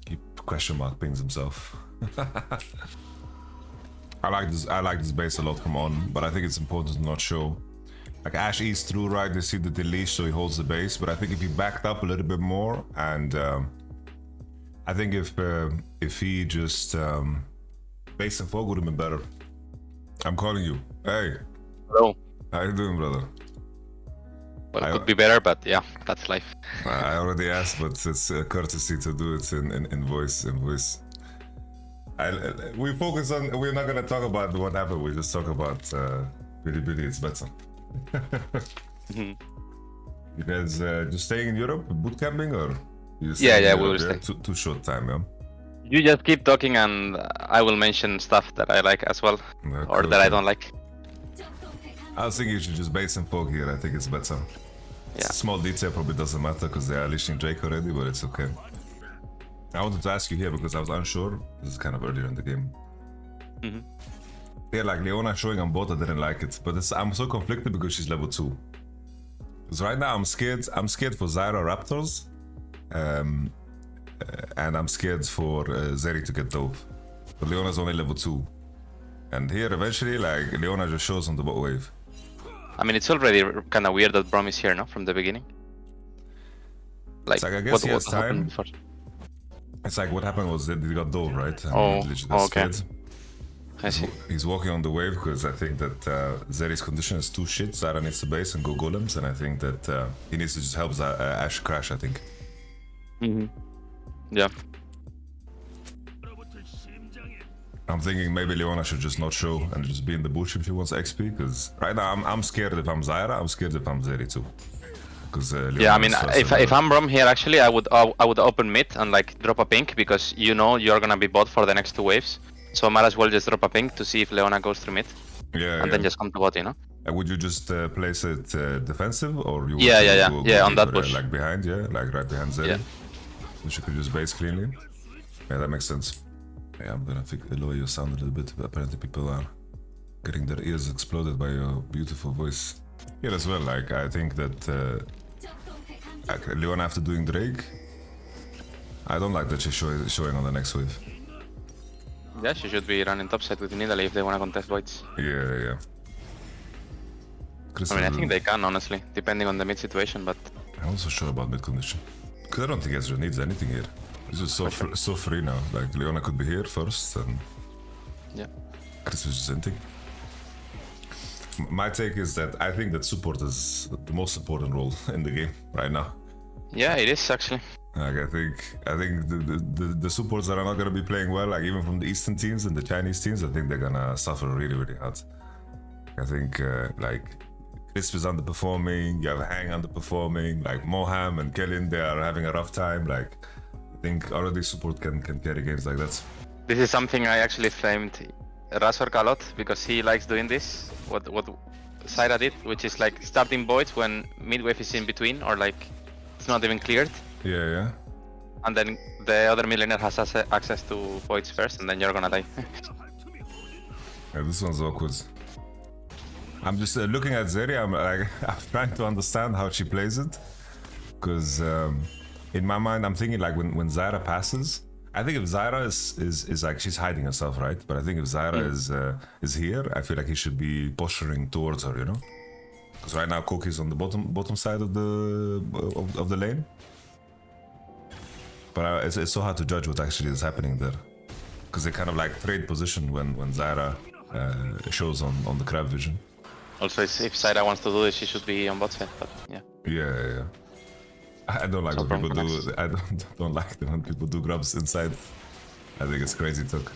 he question mark pings himself. I like this base a lot from On, but I think it's important to not show. Like, Ashe E's through, right? They see the leash, so he holds the base. But I think if he backed up a little bit more, and I think if he just base and fog would have been better. I'm calling you. Hey. Hello. How you doing, brother? Well, it could be better, but yeah, that's life. I already asked, but it's a courtesy to do it in voice. We focus on. We're not gonna talk about what happened. We just talk about Billy. It's better. You guys just staying in Europe, boot camping, or you just Yeah, staying in we Europe, will stay. Too short time, yeah. You just keep talking and I will mention stuff that I like as well, Okay, or that I okay. don't like. I was thinking you should just base and fog here. I think it's better. Yeah. Small detail probably doesn't matter because they are leashing Drake already, but it's okay. I wanted to ask you here because I was unsure. This is kind of earlier in the game. Yeah, like Leona showing on bot, I didn't like it, but I'm so conflicted because she's level 2. Because right now I'm scared for Zyra Raptors, and I'm scared for Zeri to get dope. But Leona's only level 2, and here eventually, like Leona just shows on the bot wave. I mean, it's already kind of weird that Brom is here, no? From the beginning. Like, I guess he has happened time. before? It's like what happened was that he got dove, right? And Oh, he literally okay. scared. I see. He's walking on the wave because I think that Zeri's condition is too shit. Zara needs to base and go golems, and I think that he needs to just help Ash crash, I think. Yeah. I'm thinking maybe Leona should just not show and just be in the bush if she wants XP, because right now I'm scared if I'm Zyra, I'm scared if I'm Zeri too. Because yeah, I mean, if I'm Brom here, actually, I would open mid and like drop a pink because you know you're gonna be bot for the next 2 waves. So might as well just drop a pink to see if Leona goes through mid. Yeah. And then just come to bot, you know? Would you just place it defensive, or you would Yeah, on that deeper, bush. like behind, like right behind Zeri? Yeah. So she could just base cleanly. Yeah, that makes sense. Yeah, I'm gonna lower your sound a little bit, but apparently people are getting their ears exploded by your beautiful voice. Here as well, like I think that Leona after doing Drake, I don't like that she's showing on the next wave. Yeah, she should be running topside with Nidalee if they want to contest voids. Yeah. I mean, I think they can, honestly, depending on the mid situation, but... I'm also sure about mid condition. Because I don't think Ezra needs anything here. It's just so free now. Like, Leona could be here first, and... Yeah. Chris is just hinting. My take is that I think that support is the most important role in the game right now. Yeah, it is, actually. Like, I think the supports that are not gonna be playing well, like even from the Eastern teams and the Chinese teams, I think they're gonna suffer really, really hard. I think like Crisp is underperforming, you have Hang underperforming, like Moham and Kellen, they are having a rough time. Like, I think already support can carry games like that. This is something I actually framed Razork a lot because he likes doing this. What Syra did, which is like starting voids when mid wave is in between or like it's not even cleared. Yeah. And then the other mid laner has access to voids first, and then you're gonna die. Yeah, this one's awkward. I'm just looking at Zeri. I'm trying to understand how she plays it, because in my mind I'm thinking like when Zyra passes, I think if Zyra is like she's hiding herself, right? But I think if Zyra is here, I feel like he should be posturing towards her, you know? Because right now Koki's on the bottom side of the lane. But it's so hard to judge what actually is happening there, because they kind of like trade position when Zyra shows on the crab vision. Also, if Syra wants to do this, she should be on bot side, but yeah. Yeah. I don't like when people do. I don't like when people do grubs inside. I think it's crazy talk.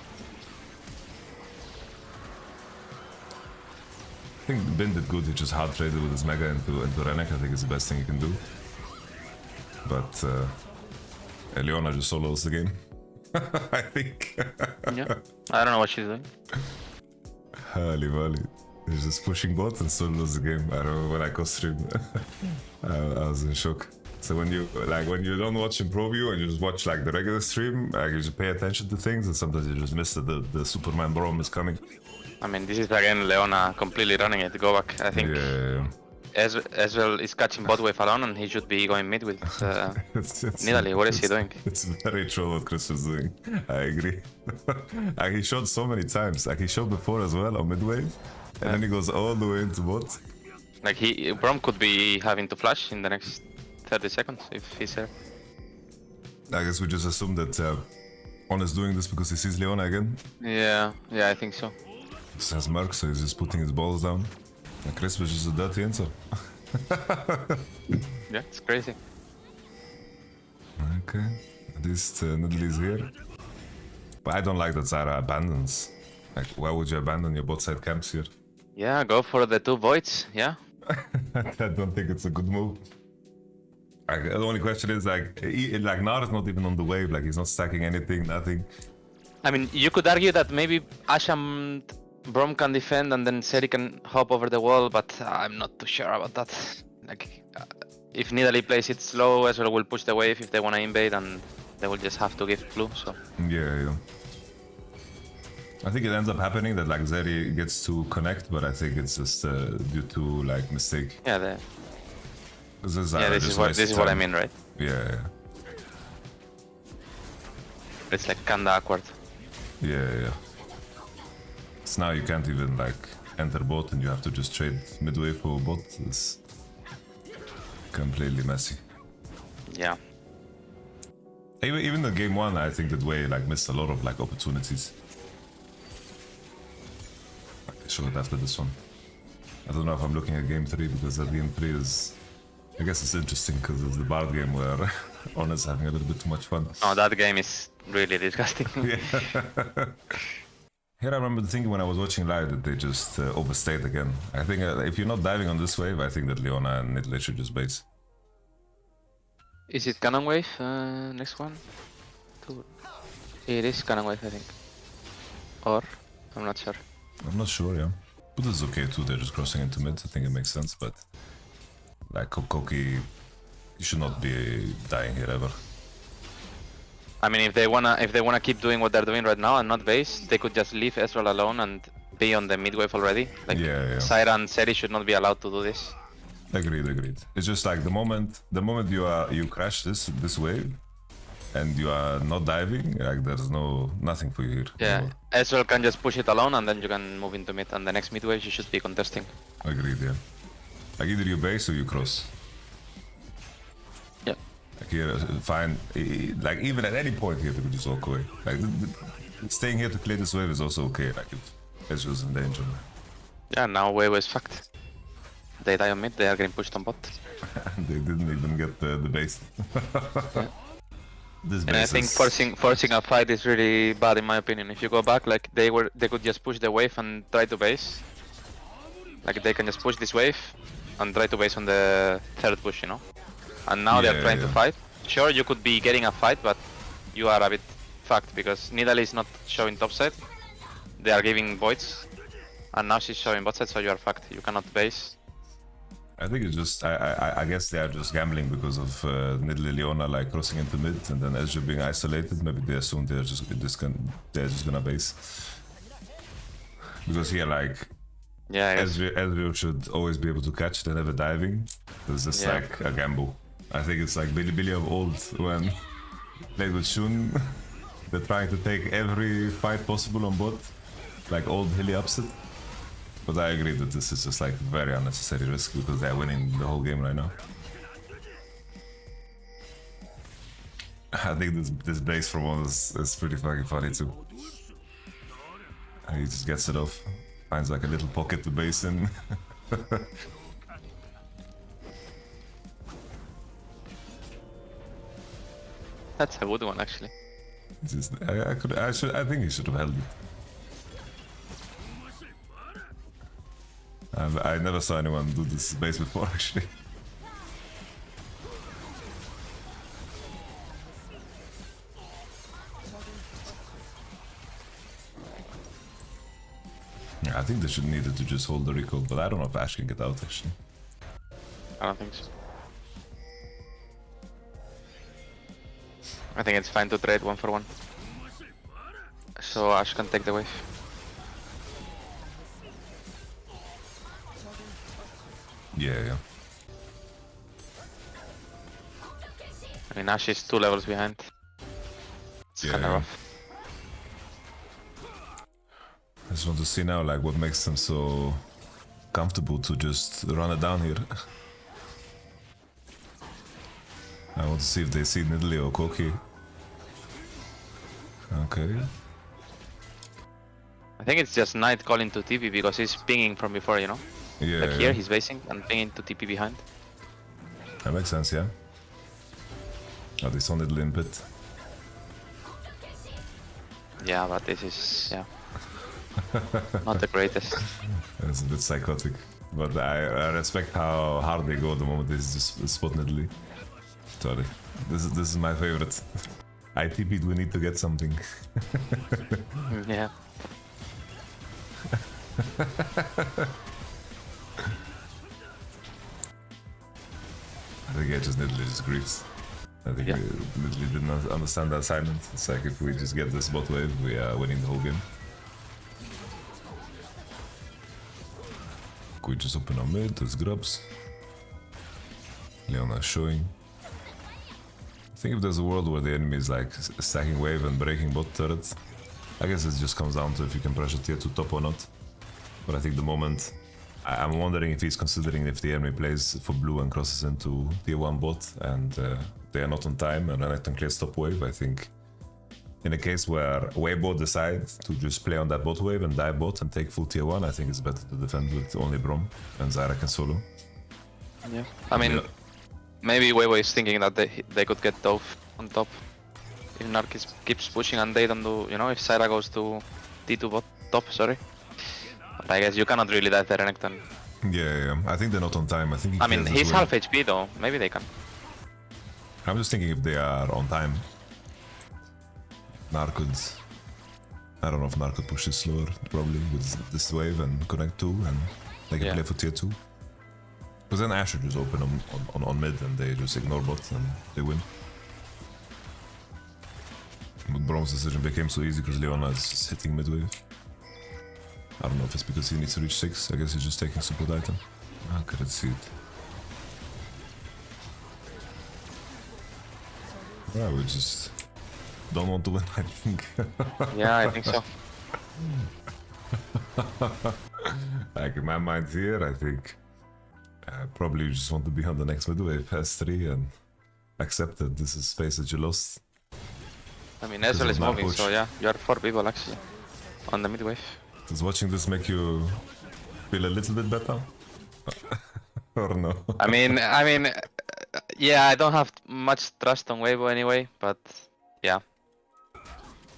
I think Ben did good. He just hard traded with his mega into Renekton. I think it's the best thing he can do. But Leona just solos the game. I think. Yeah, I don't know what she's doing. Holy moly. He's just pushing bot and solos the game. I remember when I co-stream. I was in shock. So when you don't watch in Proview and you just watch like the regular stream, like you just pay attention to things, and sometimes you just miss that the Superman Brom is coming. I mean, this is again Leona completely running it. Go back. I think Ezreal is catching bot wave alone, and he should be going mid with Nidalee. What is he doing? It's very troll what Chris is doing. I agree. Like he showed so many times. Like he showed before as well on mid wave, and then he goes all the way into bot. Like Brom could be having to flash in the next 30 seconds if he's there. I guess we just assume that On is doing this because he sees Leona again. Yeah, I think so. This has Merc, so he's just putting his balls down. And Chris was just a dirty answer. Yeah, it's crazy. Okay, at least Nidalee is here. But I don't like that Zara abandons. Like, why would you abandon your bot side camps here? Yeah, go for the 2 voids. Yeah. I don't think it's a good move. Like, the only question is like Nar is not even on the wave. Like he's not stacking anything, nothing. I mean, you could argue that maybe Ash and Brom can defend and then Seri can hop over the wall, but I'm not too sure about that. Like, if Nidalee plays it slow, Ezreal will push the wave if they want to invade, and they will just have to give blue. So Yeah. I think it ends up happening that like Zeri gets to connect, but I think it's just due to like mistake. yeah, This is what I mean, right? Yeah. It's like kinda awkward. Yeah. So now you can't even like enter bot and you have to just trade midway for bot. It's completely messy. Yeah. Even the game 1, I think that Wei like missed a lot of like opportunities. I show it after this one. I don't know if I'm looking at game 3 because that game 3 is, I guess it's interesting because it's the Bard game where Honest's having a little bit too much fun. Oh, that game is really disgusting. Yeah. Here I remember thinking when I was watching live that they just overstayed again. I think if you're not diving on this wave, I think that Leona and Nidalee should just base. Is it Cannon Wave? Next one? It is Cannon Wave, I think. Or? I'm not sure. I'm not sure, yeah. But it's okay too, they're just crossing into mid, I think it makes sense, but like Koki, you should not be dying here ever. I mean, if they wanna keep doing what they're doing right now and not base, they could just leave Ezreal alone and be on the mid wave already. Like, Yeah. Syra and Seri should not be allowed to do this. Agreed. It's just like the moment you crash this wave and you are not diving, like there's nothing for you here. Yeah, anymore. Ezreal can just push it alone and then you can move into mid, and the next mid wave you should be contesting. Agreed, yeah. Like either you base or you cross. Yeah. Like here, fine. Like even at any point here, they could just walk away. Like staying here to clear this wave is also okay. Like if Ezreal's in danger. Yeah, now wave is fucked. They die on mid, they are getting pushed on bot. They didn't even get the base. Yeah. This And I think forcing a fight is really bad in my opinion. If you go back, like they could just push the wave and try to base. Like they can just push this wave and try to base on the third push, you know. And now they're trying to fight. Sure, you could be getting a fight, but you are a bit fucked because Nidalee is not showing topside. They are giving voids, and now she's showing botside, so you are fucked. You cannot base. I think it's just I guess they are just gambling because of Nidalee Leona like crossing into mid and then Ezreal being isolated. Maybe they assume they're just gonna base because here like Ezreal should always be able to catch. They're never diving. It's just like a gamble. I think it's like Billy of old when played with Shun. They're trying to take every fight possible on bot, like old hilly upset. But I agree that this is just like very unnecessary risk because they're winning the whole game right now. I think this base from one is pretty fucking funny too. He just gets it off, finds like a little pocket to base in. That's a good one actually. I think he should have held it. I never saw anyone do this base before, actually. Yeah, I think they should needed to just hold the recall, but I don't know if Ash can get out, actually. I don't think so. I think it's fine to trade 1-for-1. So Ash can take the wave. Yeah. I mean, Ash is 2 levels behind. It's kinda rough. I just want to see now, like, what makes them so comfortable to just run it down here. I want to see if they see Nidalee or Koki. Okay. I think it's just Knight calling to TP because he's pinging from before, you know? Yeah. Like here, he's basing and pinging to TP behind. That makes sense, yeah. Oh, they saw Nidalee in pit. Yeah, but this is not the greatest. It's a bit psychotic. But I respect how hard they go at the moment. This is just spot Italy. Sorry. This is my favorite. I TP'd, we need to get something. Yeah. I think I just literally just grieves. I think we literally didn't understand the assignment. It's like if we just get this bot wave, we are winning the whole game. Could we just open our mid, there's grubs. Leona is showing. I think if there's a world where the enemy is like stacking wave and breaking bot turrets, I guess it just comes down to if you can pressure tier 2 top or not. But I think the moment, I'm wondering if he's considering if the enemy plays for blue and crosses into tier 1 bot and they are not on time and Renekton clears top wave. I think in a case where Weibo decides to just play on that bot wave and dive bot and take full tier 1, I think it's better to defend with only Brom and Zyra can solo. Yeah. I mean, maybe Weibo is thinking that they could get Dove on top if Narc keeps pushing and they don't do, you know, if Zyra goes to T2 bot top, sorry. But I guess you cannot really dive the Renekton. Yeah, I think they're not on time. I think I mean, he's half HP though, maybe they can. I'm just thinking if they are on time. Narc could... I don't know if Narc could push this slower, probably, with this wave and connect 2 and they can play for tier 2. Because then Ashe should just open on mid and they just ignore bot and they win. But Brom's decision became so easy because Leona is just hitting mid wave. I don't know if it's because he needs to reach 6, I guess he's just taking support item. I couldn't see it. Yeah, we just don't want to win, I think. Yeah, I think so. Like in my mind here, I think probably you just want to be on the next mid wave, S3, and accept that this is space that you lost. I mean, Ezreal is moving, so yeah, you are 4 people actually on the mid wave. Does watching this make you feel a little bit better? Or no? I mean, yeah, I don't have much trust on Weibo anyway, but yeah.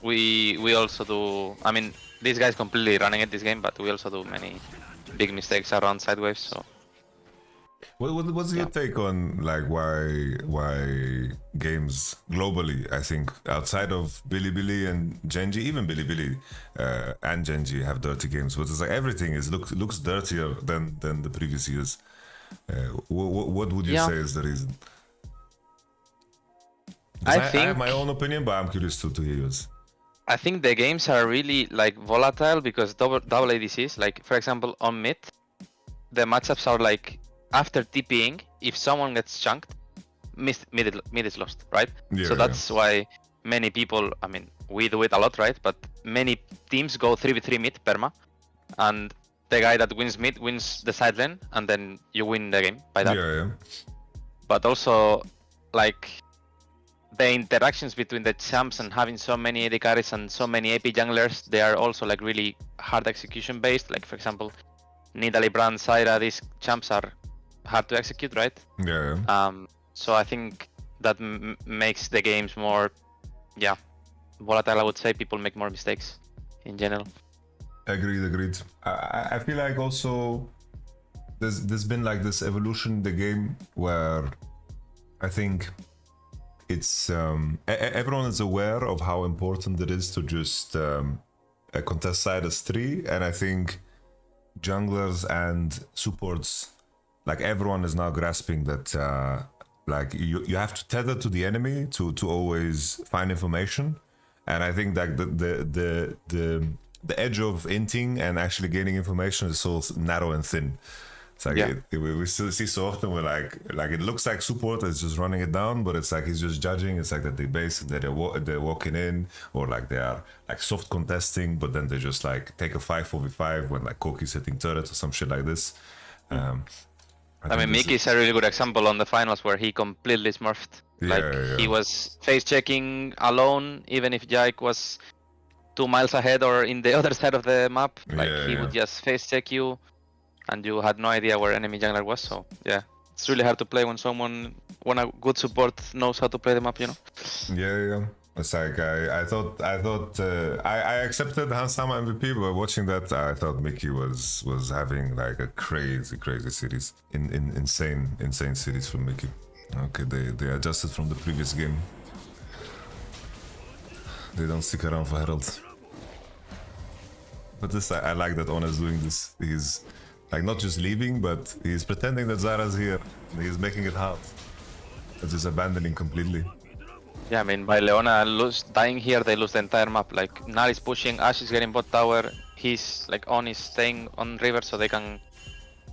We also do, I mean, this guy's completely running it this game, but we also do many big mistakes around side waves, so. What's your take on like why games globally, I think outside of Bilibili and Genji, even Bilibili and Genji have dirty games, but it's like everything looks dirtier than the previous years. What would you say is the reason? I have my own opinion, but I'm curious to hear yours. I think the games are really like volatile because double ADCs, like for example on mid, the matchups are like after TPing, if someone gets chunked, mid is lost, right? Yeah, so that's why many people, I mean, we do it a lot, right? But many teams go 3v3 mid perma, and the guy that wins mid wins the side lane, and then you win the game by that. Yeah. But also, like, the interactions between the champs and having so many AD carries and so many AP junglers, they are also like really hard execution based. Like for example, Nidalee, Brand, Zyra, these champs are hard to execute, right? Yeah. So I think that makes the games more, volatile. I would say people make more mistakes in general. Agreed. I feel like also there's been like this evolution in the game where I think it's everyone is aware of how important it is to just contest side as 3, and I think junglers and supports, like everyone is now grasping that like you have to tether to the enemy to always find information, and I think that the edge of inting and actually gaining information is so narrow and thin. It's like we still see so often we're like it looks like support is just running it down, but it's like he's just judging. It's like that they base that they're walking in, or like they are like soft contesting, but then they just like take a 5-4v5 when like Koki's hitting turrets or some shit like this. I mean, Mickey is a really good example on the finals where he completely smurfed. He was face checking alone, even if Jake was 2 miles ahead or in the other side of the map. He would just face check you, and you had no idea where enemy jungler was. So yeah, it's really hard to play when a good support knows how to play the map, you know. Yeah. It's like I accepted Hansama MVP, but watching that I thought Mickey was having like a crazy series, insane series from Mickey. Okay, they adjusted from the previous game. They don't stick around for Herald. But this I like that Ona's doing this. He's like not just leaving, but he's pretending that Zara's here. He's making it hard. It's just abandoning completely. Yeah, I mean, by Leona dying here, they lose the entire map. Like, Gnar is pushing, Ashe is getting bot tower, he's like On is staying on river so they can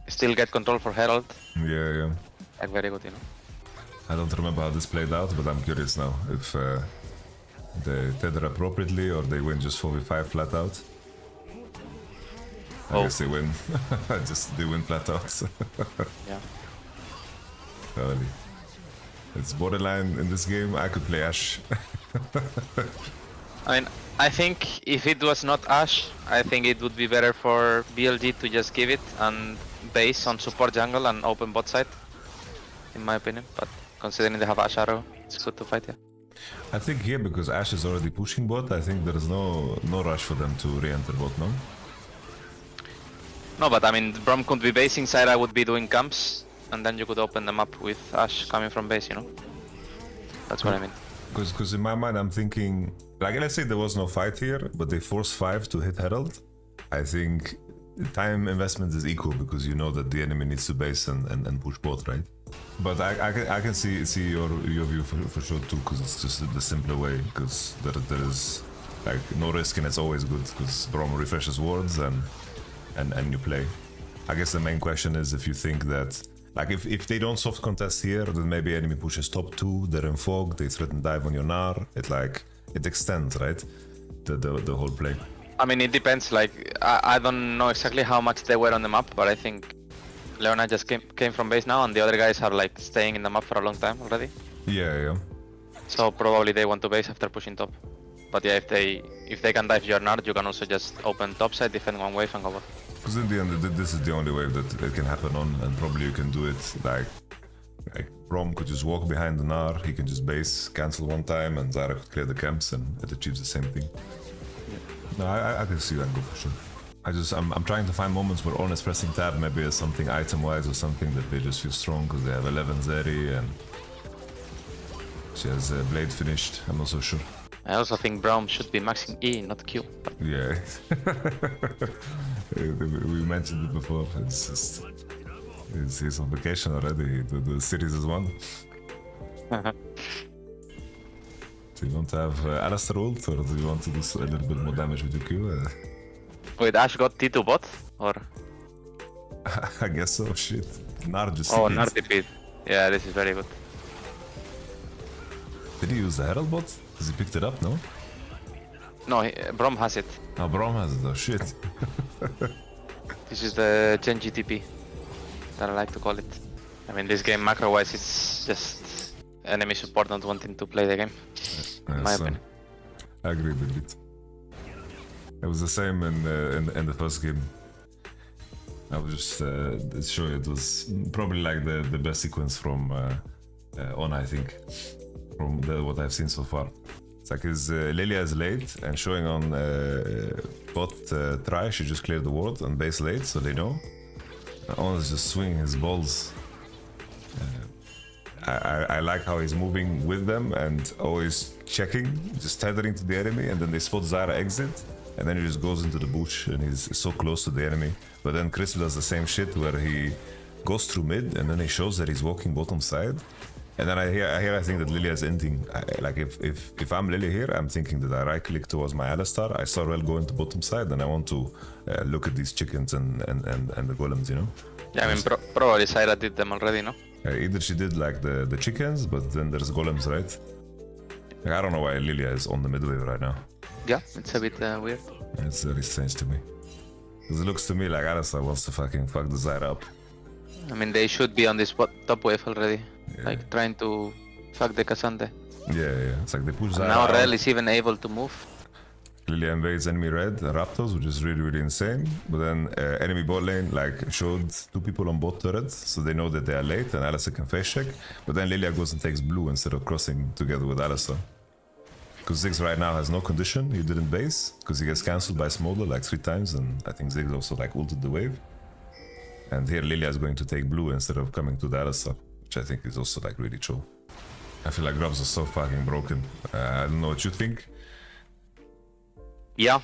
still get control for Herald. Yeah. Like, very good, you know. I don't remember how this played out, but I'm curious now if they tether appropriately or they win just 4v5 flat out. I guess they win. They win flat out. Yeah. Totally. It's borderline in this game. I could play Ashe. I mean, I think if it was not Ashe, I think it would be better for BLG to just give it and base on support jungle and open bot side, in my opinion. But considering they have Ashe Arrow, it's good to fight, yeah. I think here, because Ashe is already pushing bot, I think there is no rush for them to re-enter bot, no? No, but I mean, Brom could be basing side, I would be doing camps, and then you could open them up with Ashe coming from base, you know? That's what I mean. Because in my mind, I'm thinking, like, let's say there was no fight here, but they force 5 to hit Herald. I think time investment is equal because you know that the enemy needs to base and push bot, right? But I can see your view for sure too, because it's just the simpler way, because there is like no risk and it's always good because Brom refreshes wards and you play. I guess the main question is if you think that, like, if they don't soft contest here, then maybe enemy pushes top 2, they're in fog, they threaten dive on your Gnar, it extends, right? The whole play. I mean, it depends, like, I don't know exactly how much they were on the map, but I think Leona just came from base now and the other guys are like staying in the map for a long time already. Yeah. So probably they want to base after pushing top. But yeah, if they can dive your Nard, you can also just open top side, defend one wave and go back. Because in the end, this is the only wave that it can happen on, and probably you can do it like Brom could just walk behind the Gnar, he can just base, cancel one time, and Zara could clear the camps, and it achieves the same thing. Yeah. No, I can see that go for sure. I'm trying to find moments where On is pressing tab, maybe as something item-wise or something that they just feel strong because they have 11 Zeri and she has Blade finished. I'm not so sure. I also think Braum should be maxing E, not Q. Yeah. We mentioned it before. It's just he's on vacation already. The series is won. Do you want to have Alistar ult, or do you want to do a little bit more damage with your Q? Wait, Ashe got T2 bot? Or? I guess so, shit. Gnar just Oh, Gnar TP'd. Yeah, this is very good. Did he use the Herald bot? Because he picked it up, no? No, Brom has it. Oh, Brom has it though, shit. This is the Gen GTP that I like to call it. I mean, this game macro-wise, it's just enemy support not wanting to play the game, in my opinion. I agree with it. It was the same in the first game. I was just show you, it was probably like the best sequence from On, I think, from what I've seen so far. It's like his Lilia is late and showing on bot try, she just cleared the ward and base late, so they know. On is just swinging his balls. I like how he's moving with them and always checking, just tethering to the enemy, and then they spot Zara exit, and then he just goes into the bush and he's so close to the enemy. But then Chris does the same shit where he goes through mid and then he shows that he's walking bottom side. And then I think that Lilia is inting. Like if I'm Lilia here, I'm thinking that I right click towards my Alistar, I saw Rel go into bottom side, and I want to look at these chickens and the golems, you know? Yeah, I mean, probably Syra did them already, no? Either she did like the chickens, but then there's golems, right? Like, I don't know why Lilia is on the mid wave right now. Yeah, it's a bit weird. It's very strange to me. Because it looks to me like Alistar wants to fuck the Zyra up. I mean, they should be on this top wave already. Yeah. Like, trying to fuck the Cassandre. Yeah. It's like they push Zyra now out. Rel is even able to move. Lilia invades enemy red, Raptors, which is really insane. But then enemy bot lane like showed 2 people on bot turrets, so they know that they are late and Alistar can face check. But then Lilia goes and takes blue instead of crossing together with Alistar. Because Ziggs right now has no condition, he didn't base, because he gets cancelled by Smolder like 3 times, and I think Ziggs also like ulted the wave. And here Lilia is going to take blue instead of coming to the Alistar, which I think is also like really chill. I feel like grubs are so fucking broken. I don't know what you think. Yeah,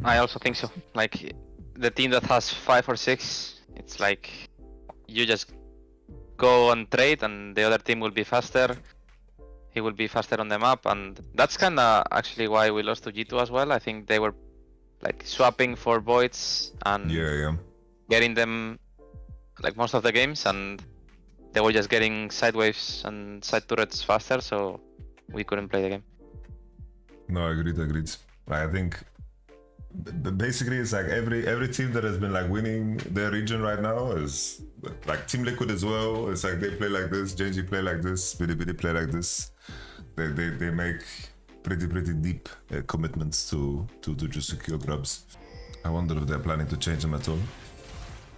I also think so. Like, the team that has 5 or 6, it's like you just go and trade and the other team will be faster. He will be faster on the map, and that's kinda actually why we lost to G2 as well. I think they were like swapping for voids and getting them like most of the games, and they were just getting side waves and side turrets faster, so we couldn't play the game. No, agreed. I think basically it's like every team that has been like winning their region right now is like Team Liquid as well. It's like they play like this, JG play like this, BD play like this. They make pretty deep commitments to just secure grubs. I wonder if they're planning to change them at all.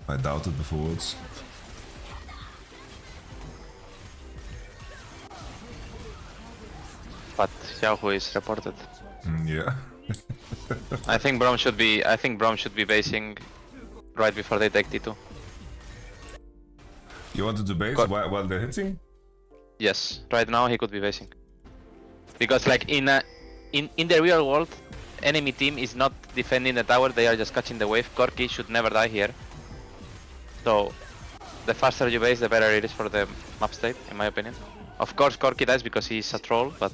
I doubt it before Worlds. But Yahoo is reported. Yeah. I think Braum should be basing right before they take T2. You wanted to base while they're hitting? Yes, right now he could be basing. Because like in the real world, enemy team is not defending the tower, they are just catching the wave. Corki should never die here. So the faster you base, the better it is for the map state, in my opinion. Of course Corki dies because he's a troll, but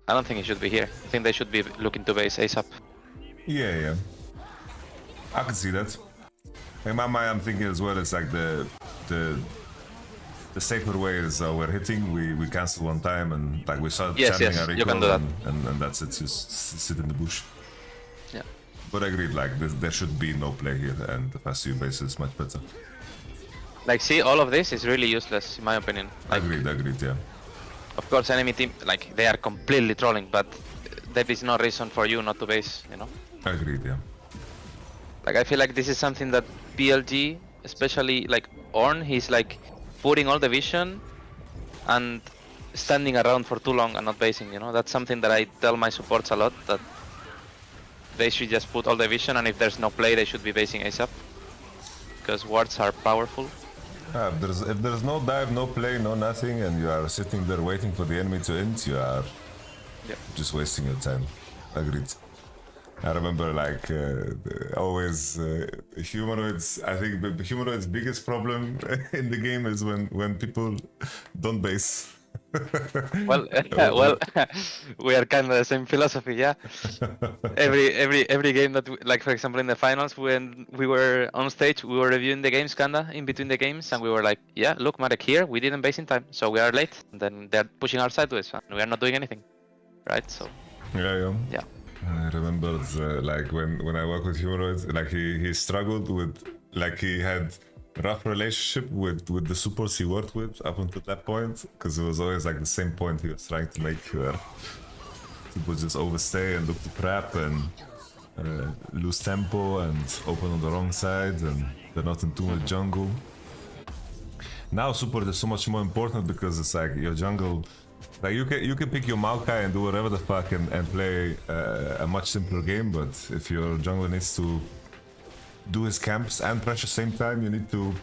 I don't think he should be here. I think they should be looking to base ASAP. Yeah. I can see that. In my mind, I'm thinking as well, it's like the safer way is we're hitting, we cancel one time, and like we start chanting our you can do that. And that's it, just sit in the bush. Yeah. But I agreed, like there should be no play here, and the faster you base is much better. Like, see, all of this is really useless, in my opinion. Like, Agreed, yeah. Of course, enemy team, like, they are completely trolling, but there is no reason for you not to base, you know? Agreed, yeah. Like, I feel like this is something that BLG, especially, like, Ornn, he's, like, putting all the vision and standing around for too long and not basing, you know? That's something that I tell my supports a lot, that they should just put all the vision, and if there's no play, they should be basing ASAP. Because wards are powerful. If there's no dive, no play, no nothing, and you are sitting there waiting for the enemy to end, you are just wasting your time. Agreed. I remember like always humanoids. I think the humanoids' biggest problem in the game is when people don't base. Well, we are kind of the same philosophy, yeah. Every game that, like for example in the finals, when we were on stage, we were reviewing the games kinda in between the games, and we were like, yeah, look, Marek, here we didn't base in time, so we are late. And then they're pushing our sideways, and we are not doing anything, right? So yeah. I remember like when I worked with humanoids, like he struggled with, like he had rough relationship with the supports he worked with up until that point, because it was always like the same point he was trying to make, where people just overstay and look to prep and lose tempo and open on the wrong side, and they're not in too much jungle. Now support is so much more important, because it's like your jungle, like you can pick your Maokai and do whatever the fuck and play a much simpler game, but if your jungler needs to do his camps and pressure same time, you need to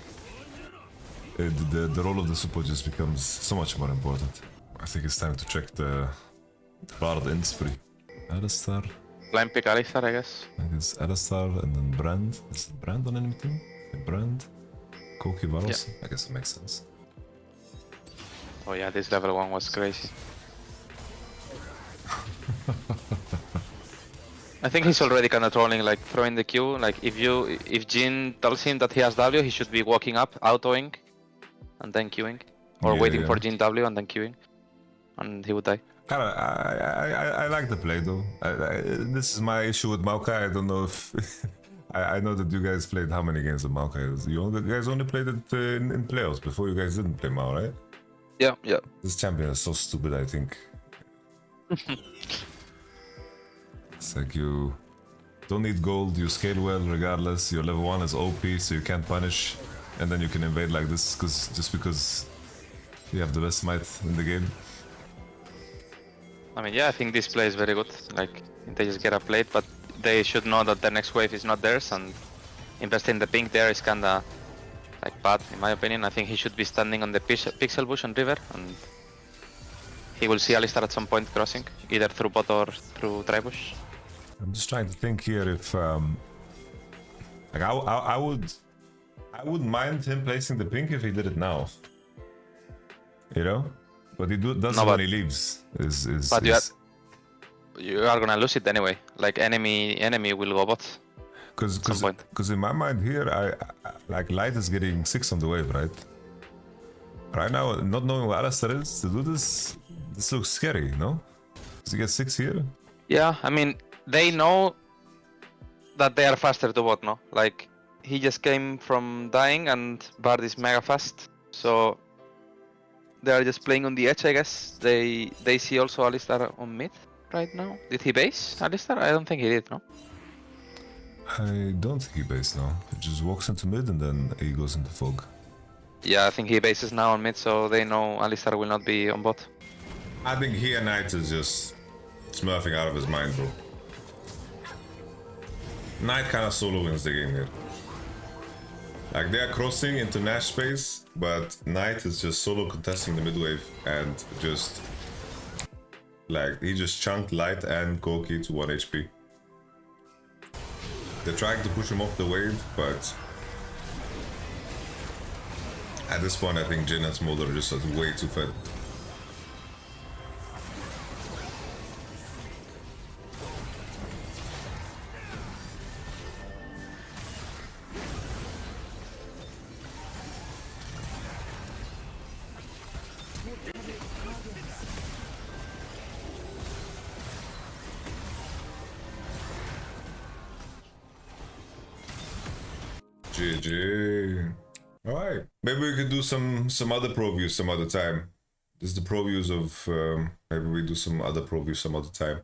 the role of the support just becomes so much more important. I think it's time to check the Bard int spree. Alistar. Blind pick Alistar, I guess. I guess Alistar and then Brand. Is it Brand on enemy team? Brand. Koki Varos. I guess it makes sense. Oh yeah, this level 1 was crazy. I think he's already kind of trolling, like throwing the Q. Like if Jhin tells him that he has W, he should be walking up, autoing, and then queuing, or waiting for Jhin W and then queuing, and he would die. I like the play though. This is my issue with Maokai. I don't know if I know that you guys played how many games of Maokai? You guys only played it in playoffs. Before you guys didn't play Mao, right? Yeah. This champion is so stupid, I think. It's like you don't need gold, you scale well regardless, your level 1 is OP, so you can't punish, and then you can invade like this just because you have the best might in the game. I mean, yeah, I think this play is very good. Like, they just get a plate, but they should know that the next wave is not theirs, and investing the pink there is kinda like bad, in my opinion. I think he should be standing on the pixel bush on river, and he will see Alistar at some point crossing, either through bot or through tribush. I'm just trying to think here if like I wouldn't mind him placing the pink if he did it now. You know? But he does it when he leaves. But you are gonna lose it anyway. Like enemy will go bot. Because in my mind here, I like Light is getting 6 on the wave, right? Right now, not knowing what Alistar is to do this looks scary, no? Does he get 6 here? Yeah, I mean, they know that they are faster to bot, no? Like, he just came from dying and Bard is mega fast, so they are just playing on the edge, I guess. They see also Alistar on mid right now. Did he base Alistar? I don't think he did, no? I don't think he based now. He just walks into mid and then he goes into fog. Yeah, I think he bases now on mid, so they know Alistar will not be on bot. I think he and Knight is just smurfing out of his mind, bro. Knight kind of solo wins the game here. Like, they are crossing into Nash space, but Knight is just solo contesting the mid wave and just... like, he just chunked Light and Koki to 1 HP. They're trying to push him off the wave, but... at this point, I think Jin and Smolder are just way too fed. GG. Alright. Maybe we could do some other Proviews some other time. This is the Proviews of maybe we do some other Proviews some other time.